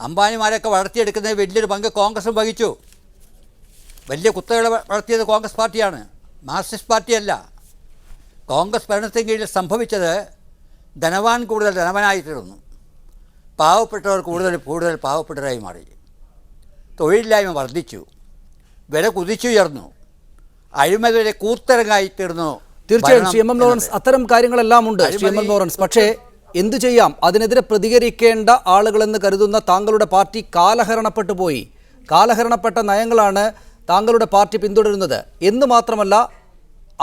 അംബാനിമാരൊക്കെ വളർത്തിയെടുക്കുന്നതിൽ വലിയൊരു പങ്ക് കോൺഗ്രസും വഹിച്ചു. വലിയ കുത്തകളെ വളർത്തിയത് കോൺഗ്രസ് പാർട്ടിയാണ്, മാർക്സിസ്റ്റ് പാർട്ടിയല്ല. കോൺഗ്രസ് ഭരണത്തിന് കീഴിൽ സംഭവിച്ചത് ധനവാൻ കൂടുതൽ ധനവാനായി തീർന്നു, പാവപ്പെട്ടവർ കൂടുതൽ പാവപ്പെട്ടവരായി മാറി, തൊഴിലില്ലായ്മ വർദ്ധിച്ചു, വില കുതിച്ചുയർന്നു, അഴിമതിയുടെ കൂത്തരങ്ങായി തീർന്നു. തീർച്ചയായും ശ്രീ എം ലോറൻസ്, അത്തരം കാര്യങ്ങളെല്ലാം ഉണ്ട് ശ്രീ എം ലോറൻസ്. പക്ഷേ എന്തു ചെയ്യാം, അതിനെതിരെ പ്രതികരിക്കേണ്ട ആളുകളെന്ന് കരുതുന്ന താങ്കളുടെ പാർട്ടി കാലഹരണപ്പെട്ടു പോയി. കാലഹരണപ്പെട്ട നയങ്ങളാണ് താങ്കളുടെ പാർട്ടി പിന്തുടരുന്നത് എന്ന് മാത്രമല്ല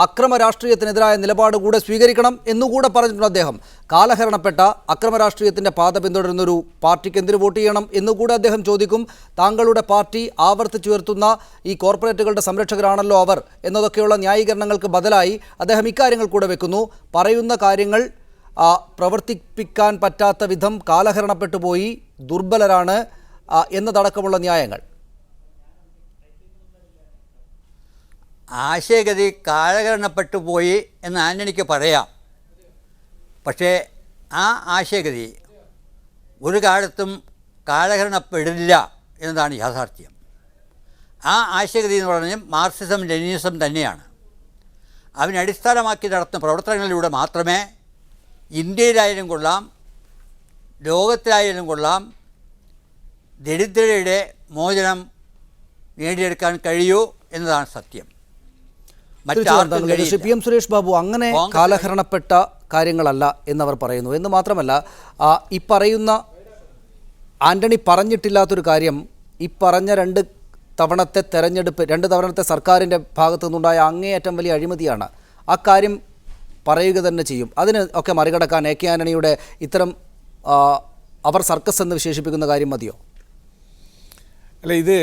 അക്രമ രാഷ്ട്രീയത്തിനെതിരായ നിലപാട് കൂടെ സ്വീകരിക്കണം എന്നുകൂടെ പറഞ്ഞിട്ടുണ്ട് അദ്ദേഹം. കാലഹരണപ്പെട്ട അക്രമ രാഷ്ട്രീയത്തിൻ്റെ പാത പിന്തുടരുന്നൊരു പാർട്ടിക്ക് എന്തിനു വോട്ട് ചെയ്യണം എന്നുകൂടെ അദ്ദേഹം ചോദിക്കും. താങ്കളുടെ പാർട്ടി ആവർത്തിച്ചുയർത്തുന്ന ഈ കോർപ്പറേറ്റുകളുടെ സംരക്ഷകരാണല്ലോ അവർ എന്നതൊക്കെയുള്ള ന്യായീകരണങ്ങൾക്ക് ബദലായി അദ്ദേഹം ഇക്കാര്യങ്ങൾ കൂടെ വെക്കുന്നു. പറയുന്ന കാര്യങ്ങൾ പ്രവർത്തിപ്പിക്കാൻ പറ്റാത്ത വിധം കാലഹരണപ്പെട്ടു പോയി, ദുർബലരാണ് എന്നതടക്കമുള്ള ന്യായങ്ങൾ. ആശയഗതി കാലഹരണപ്പെട്ടു പോയി എന്ന് ആന്റണിക്ക് പറയാം. പക്ഷേ ആ ആശയഗതി ഒരു കാലത്തും കാലഹരണപ്പെടില്ല എന്നതാണ് യാഥാർത്ഥ്യം. ആ ആശയഗതി എന്ന് പറഞ്ഞാൽ മാർക്സിസം ലെനിനിസം തന്നെയാണ്. അതിനടിസ്ഥാനമാക്കി നടത്തുന്ന പ്രവർത്തനങ്ങളിലൂടെ മാത്രമേ ഇന്ത്യയിലായാലും കൊള്ളാം, ലോകത്തിലായാലും കൊള്ളാം, ദരിദ്രരുടെ മോചനം നേടിയെടുക്കാൻ കഴിയൂ എന്നതാണ് സത്യം. PM സുരേഷ് ബാബു, അങ്ങനെ കാലഹരണപ്പെട്ട കാര്യങ്ങളല്ല എന്നവർ പറയുന്നു. എന്ന് മാത്രമല്ല, ഈ പറയുന്ന ആന്റണി പറഞ്ഞിട്ടില്ലാത്തൊരു കാര്യം, ഈ പറഞ്ഞ രണ്ട് തവണത്തെ സർക്കാരിൻ്റെ ഭാഗത്തു നിന്നുണ്ടായ അങ്ങേയറ്റം വലിയ അഴിമതിയാണ്. ആ കാര്യം പറയുക തന്നെ ചെയ്യും. അതിന് ഒക്കെ മറികടക്കാൻ AK ആന്റണിയുടെ ഇത്തരം അവർ സർക്കസ് എന്ന് വിശേഷിപ്പിക്കുന്ന കാര്യം മതിയോ? അല്ല, ഇത്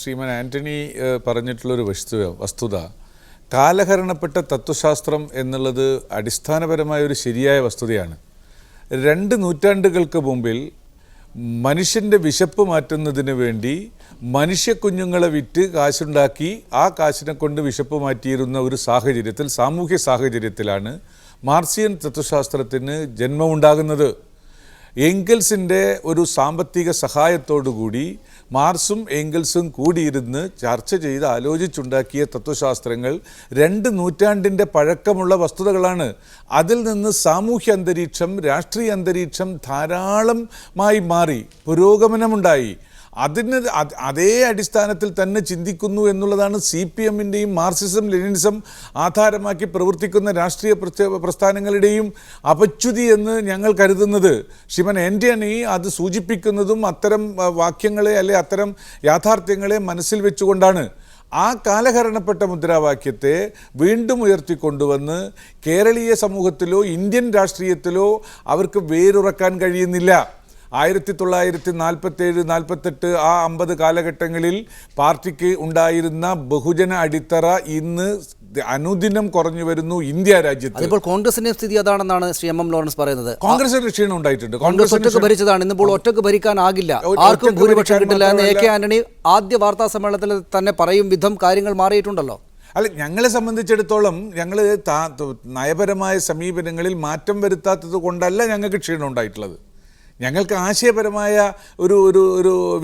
ശ്രീമാൻ ആന്റണി പറഞ്ഞിട്ടുള്ളൊരു വസ്തുത, കാലഹരണപ്പെട്ട തത്വശാസ്ത്രം എന്നുള്ളത് അടിസ്ഥാനപരമായ ഒരു ശരിയായ വസ്തുതയാണ്. 2 നൂറ്റാണ്ടുകൾക്ക് മുമ്പിൽ മനുഷ്യൻ്റെ വിശപ്പ് മാറ്റുന്നതിന് വേണ്ടി മനുഷ്യക്കുഞ്ഞുങ്ങളെ വിറ്റ് കാശുണ്ടാക്കി ആ കാശിനെ കൊണ്ട് വിശപ്പ് മാറ്റിയിരുന്ന ഒരു സാഹചര്യത്തിൽ, സാമൂഹ്യ സാഹചര്യത്തിലാണ് മാർക്സിയൻ തത്വശാസ്ത്രത്തിന് ജന്മമുണ്ടാകുന്നത്. എംഗൽസിൻ്റെ ഒരു സാമ്പത്തിക സഹായത്തോടുകൂടി മാർക്സും എംഗൽസും കൂടിയിരുന്ന് ചർച്ച ചെയ്ത് ആലോചിച്ചുണ്ടാക്കിയ തത്വശാസ്ത്രങ്ങൾ 2 നൂറ്റാണ്ടിൻ്റെ പഴക്കമുള്ള വസ്തുതകളാണ്. അതിൽ നിന്ന് സാമൂഹ്യ അന്തരീക്ഷം, രാഷ്ട്രീയ അന്തരീക്ഷം ധാരാളമായി മാറി, പുരോഗമനമുണ്ടായി. അതേ അടിസ്ഥാനത്തിൽ തന്നെ ചിന്തിക്കുന്നു എന്നുള്ളതാണ് CPM-ൻ്റെയും മാർക്സിസം ലെനിനിസം ആധാരമാക്കി പ്രവർത്തിക്കുന്ന രാഷ്ട്രീയ പ്രസ്ഥാനങ്ങളുടെയും അപച്യുതി എന്ന് ഞങ്ങൾ കരുതുന്നത്. ശ്രീമാൻ ആൻ്റണി അത് സൂചിപ്പിക്കുന്നതും അത്തരം വാക്യങ്ങളെ അല്ലെ അത്തരം യാഥാർത്ഥ്യങ്ങളെ മനസ്സിൽ വെച്ചുകൊണ്ടാണ്. ആ കാലഹരണപ്പെട്ട മുദ്രാവാക്യത്തെ വീണ്ടും ഉയർത്തിക്കൊണ്ടുവന്ന് കേരളീയ സമൂഹത്തിലോ ഇന്ത്യൻ രാഷ്ട്രീയത്തിലോ അവർക്ക് വേരുറക്കാൻ കഴിയുന്നില്ല. 1947, 48, ആ 50 കാലഘട്ടങ്ങളിൽ പാർട്ടിക്ക് ഉണ്ടായിരുന്ന ബഹുജന അടിത്തറ ഇന്ന് അനുദിനം കുറഞ്ഞു വരുന്നു ഇന്ത്യ രാജ്യത്ത്. അതിപ്പോൾ കോൺഗ്രസിന്റെ സ്ഥിതി അതാണെന്നാണ് ശ്രീ MM ലോറൻസ് പറയുന്നത്. കോൺഗ്രസിന് ക്ഷീണം ഉണ്ടായിട്ടുണ്ട്. കോൺഗ്രസ് ഒറ്റക്ക് ഭരിച്ചതാണ്, ഇന്നിപ്പോൾ ഒറ്റക്ക് ഭരിക്കാനാകില്ല, ആർക്കും ഭൂരിപക്ഷം കിട്ടില്ല എന്ന് AK ആന്റണി ആദ്യ വാർത്താ സമ്മേളനത്തിൽ തന്നെ പറയും വിധം കാര്യങ്ങൾ മാറിയിട്ടുണ്ടല്ലോ. അല്ല, ഞങ്ങളെ സംബന്ധിച്ചിടത്തോളം ഞങ്ങൾ നയപരമായ സമീപനങ്ങളിൽ മാറ്റം വരുത്താത്തത് കൊണ്ടല്ല ഞങ്ങൾക്ക് ക്ഷീണം ഉണ്ടായിട്ടുള്ളത്. ഞങ്ങൾക്ക് ആശയപരമായ ഒരു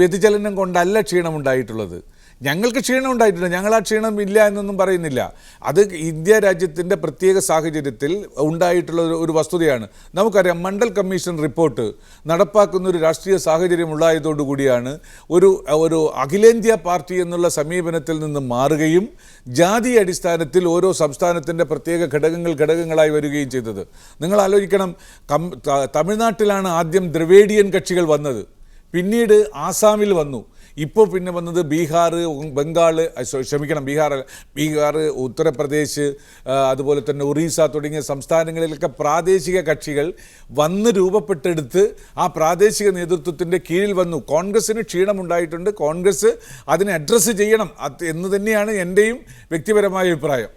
വ്യതിചലനം കൊണ്ടല്ല ക്ഷീണമുണ്ടായിട്ടുള്ളത്. ഞങ്ങൾക്ക് ക്ഷീണം ഉണ്ടായിട്ടുണ്ട്. ഞങ്ങൾ ആ ക്ഷീണം ഇല്ല എന്നൊന്നും പറയുന്നില്ല. അത് ഇന്ത്യ രാജ്യത്തിൻ്റെ പ്രത്യേക സാഹചര്യത്തിൽ ഉണ്ടായിട്ടുള്ള ഒരു വസ്തുതയാണ്. നമുക്കറിയാം, മണ്ഡൽ കമ്മീഷൻ റിപ്പോർട്ട് നടപ്പാക്കുന്ന ഒരു രാഷ്ട്രീയ സാഹചര്യം ഉണ്ടായതോടുകൂടിയാണ് ഒരു അഖിലേന്ത്യാ പാർട്ടി എന്നുള്ള സമീപനത്തിൽ നിന്ന് മാറുകയും ജാതി അടിസ്ഥാനത്തിൽ ഓരോ സംസ്ഥാനത്തിൻ്റെ പ്രത്യേക ഘടകങ്ങളായി വരികയും ചെയ്തത്. നിങ്ങൾ ആലോചിക്കണം, തമിഴ്നാട്ടിലാണ് ആദ്യം ദ്രവേഡിയൻ കക്ഷികൾ വന്നത്, പിന്നീട് ആസാമിൽ വന്നു, ഇപ്പോൾ പിന്നെ വന്നത് ബീഹാർ, ബീഹാർ, ഉത്തർപ്രദേശ്, അതുപോലെ തന്നെ ഒറീസ തുടങ്ങിയ സംസ്ഥാനങ്ങളിലൊക്കെ പ്രാദേശിക കക്ഷികൾ വന്ന് രൂപപ്പെട്ടെടുത്ത് ആ പ്രാദേശിക നേതൃത്വത്തിൻ്റെ കീഴിൽ വന്നു. കോൺഗ്രസ്സിന് ക്ഷീണമുണ്ടായിട്ടുണ്ട്. കോൺഗ്രസ് അതിനെ അഡ്രസ്സ് ചെയ്യണം എന്ന് തന്നെയാണ് എൻ്റെയും വ്യക്തിപരമായ അഭിപ്രായം.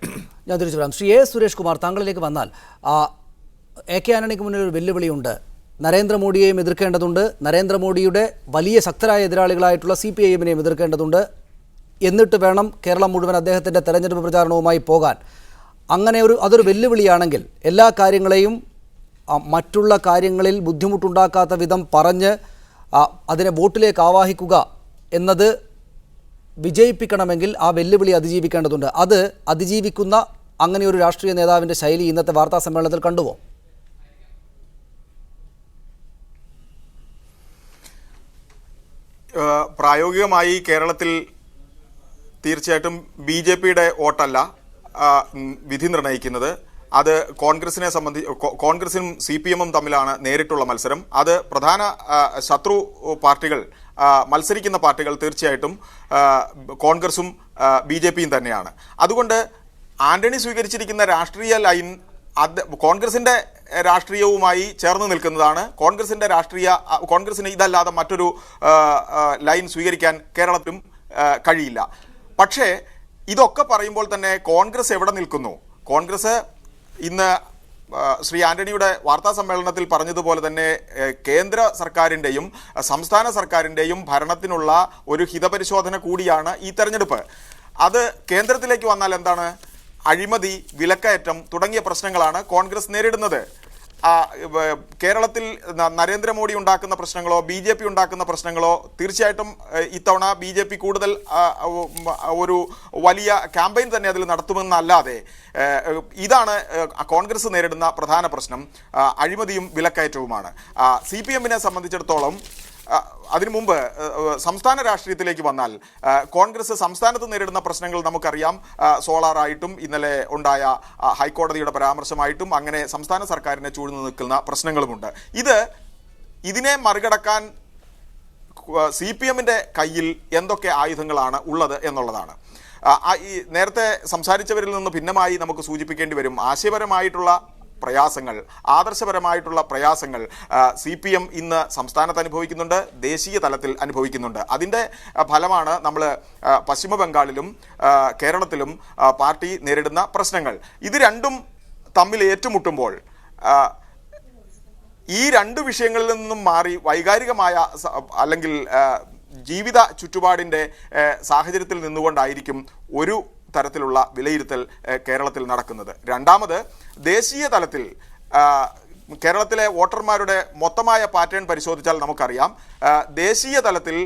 ഞാൻ തിരിച്ചു പറയാം. ശ്രീ A. സുരേഷ് കുമാർ, താങ്കളിലേക്ക് വന്നാൽ AK ആന്റണിക്ക് മുന്നിൽ ഒരു വെല്ലുവിളിയുണ്ട്. നരേന്ദ്രമോദിയെയും എതിർക്കേണ്ടതുണ്ട്, നരേന്ദ്രമോദിയുടെ വലിയ ശക്തരായ എതിരാളികളായിട്ടുള്ള CPIM-നെയും എതിർക്കേണ്ടതുണ്ട്. എന്നിട്ട് വേണം കേരളം മുഴുവൻ അദ്ദേഹത്തിൻ്റെ തെരഞ്ഞെടുപ്പ് പ്രചാരണവുമായി പോകാൻ. അങ്ങനെ അതൊരു വെല്ലുവിളിയാണെങ്കിൽ എല്ലാ കാര്യങ്ങളെയും മറ്റുള്ള കാര്യങ്ങളിൽ ബുദ്ധിമുട്ടുണ്ടാക്കാത്ത വിധം പറഞ്ഞ് അതിനെ വോട്ടിലേക്ക് ആവാഹിക്കുക എന്നത് വിജയിപ്പിക്കണമെങ്കിൽ ആ വെല്ലുവിളി അതിജീവിക്കേണ്ടതുണ്ട്. അത് അതിജീവിക്കുന്ന അങ്ങനെ ഒരു രാഷ്ട്രീയ നേതാവിൻ്റെ ശൈലി ഇന്നത്തെ വാർത്താ സമ്മേളനത്തിൽ കണ്ടുവോ? പ്രായോഗികമായി കേരളത്തിൽ തീർച്ചയായിട്ടും BJP-യുടെ വോട്ടല്ല വിധി നിർണ്ണയിക്കുന്നത്. അത് കോൺഗ്രസിനും CPM-ഉം തമ്മിലാണ് നേരിട്ടുള്ള മത്സരം. അത് പ്രധാന ശത്രു പാർട്ടികൾ, മത്സരിക്കുന്ന പാർട്ടികൾ തീർച്ചയായിട്ടും കോൺഗ്രസും BJP-യും തന്നെയാണ്. അതുകൊണ്ട് ആന്റണി സ്വീകരിച്ചിരിക്കുന്ന രാഷ്ട്രീയ ലൈൻ കോൺഗ്രസിന്റെ രാഷ്ട്രീയവുമായി ചേർന്ന് നിൽക്കുന്നതാണ്. കോൺഗ്രസിന് ഇതല്ലാതെ മറ്റൊരു ലൈൻ സ്വീകരിക്കാൻ കേരളത്തിലും കഴിയില്ല. പക്ഷേ ഇതൊക്കെ പറയുമ്പോൾ തന്നെ കോൺഗ്രസ് എവിടെ നിൽക്കുന്നു? കോൺഗ്രസ് ഇന്ന് ശ്രീ ആന്റണിയുടെ വാർത്താ സമ്മേളനത്തിൽ പറഞ്ഞതുപോലെ തന്നെ കേന്ദ്ര സർക്കാരിൻ്റെയും സംസ്ഥാന സർക്കാരിൻ്റെയും ഭരണത്തിനുള്ള ഒരു ഹിതപരിശോധന കൂടിയാണ് ഈ തെരഞ്ഞെടുപ്പ്. അത് കേന്ദ്രത്തിലേക്ക് വന്നാൽ എന്താണ്? അഴിമതി, വിലക്കയറ്റം തുടങ്ങിയ പ്രശ്നങ്ങളാണ് കോൺഗ്രസ് നേരിടുന്നത്. കേരളത്തിൽ നരേന്ദ്രമോദി ഉണ്ടാക്കുന്ന പ്രശ്നങ്ങളോ BJP ഉണ്ടാക്കുന്ന പ്രശ്നങ്ങളോ തീർച്ചയായിട്ടും ഇത്തവണ BJP കൂടുതൽ ഒരു വലിയ ക്യാമ്പയിൻ തന്നെ അതിൽ നടത്തുമെന്നല്ലാതെ ഇതാണ് കോൺഗ്രസ് നേരിടുന്ന പ്രധാന പ്രശ്നം, അഴിമതിയും വിലക്കയറ്റവുമാണ്. CPM-നെ സംബന്ധിച്ചിടത്തോളം അതിനു മുമ്പ് സംസ്ഥാന രാഷ്ട്രീയത്തിലേക്ക് വന്നാൽ കോൺഗ്രസ് സംസ്ഥാനത്ത് നേരിടുന്ന പ്രശ്നങ്ങൾ നമുക്കറിയാം. സോളാറായിട്ടും ഇന്നലെ ഉണ്ടായ ഹൈക്കോടതിയുടെ പരാമർശമായിട്ടും അങ്ങനെ സംസ്ഥാന സർക്കാരിനെ ചൂഴ്ന്നു നിൽക്കുന്ന പ്രശ്നങ്ങളുമുണ്ട്. ഇതിനെ മറികടക്കാൻ CPM-ന്റെ കയ്യിൽ എന്തൊക്കെ ആയുധങ്ങളാണ് ഉള്ളത് എന്നുള്ളതാണ്. നേരത്തെ സംസാരിച്ചവരിൽ നിന്ന് ഭിന്നമായി നമുക്ക് സൂചിപ്പിക്കേണ്ടി വരും. ആശയപരമായിട്ടുള്ള പ്രയാസങ്ങൾ, ആദർശപരമായിട്ടുള്ള പ്രയാസങ്ങൾ CPM ഇന്ന് സംസ്ഥാനത്ത് അനുഭവിക്കുന്നുണ്ട്, ദേശീയ തലത്തിൽ അനുഭവിക്കുന്നുണ്ട്. അതിൻ്റെ ഫലമാണ് നമ്മൾ പശ്ചിമ ബംഗാളിലും കേരളത്തിലും പാർട്ടി നേരിടുന്ന പ്രശ്നങ്ങൾ. ഇത് രണ്ടും തമ്മിൽ ഏറ്റുമുട്ടുമ്പോൾ ഈ രണ്ട് വിഷയങ്ങളിൽ നിന്നും മാറി വൈകാരികമായ അല്ലെങ്കിൽ ജീവിത ചുറ്റുപാടിൻ്റെ സാഹചര്യത്തിൽ നിന്നുകൊണ്ടായിരിക്കും ഒരു തരത്തിലുള്ള വിലയിരുത്തൽ കേരളത്തിൽ നടക്കുന്നത്. രണ്ടാമത്, ദേശീയ തലത്തിൽ കേരളത്തിലെ വോട്ടർമാരുടെ മൊത്തമായ പാറ്റേൺ പരിശോധിച്ചാൽ നമുക്കറിയാം, ദേശീയ തലത്തിൽ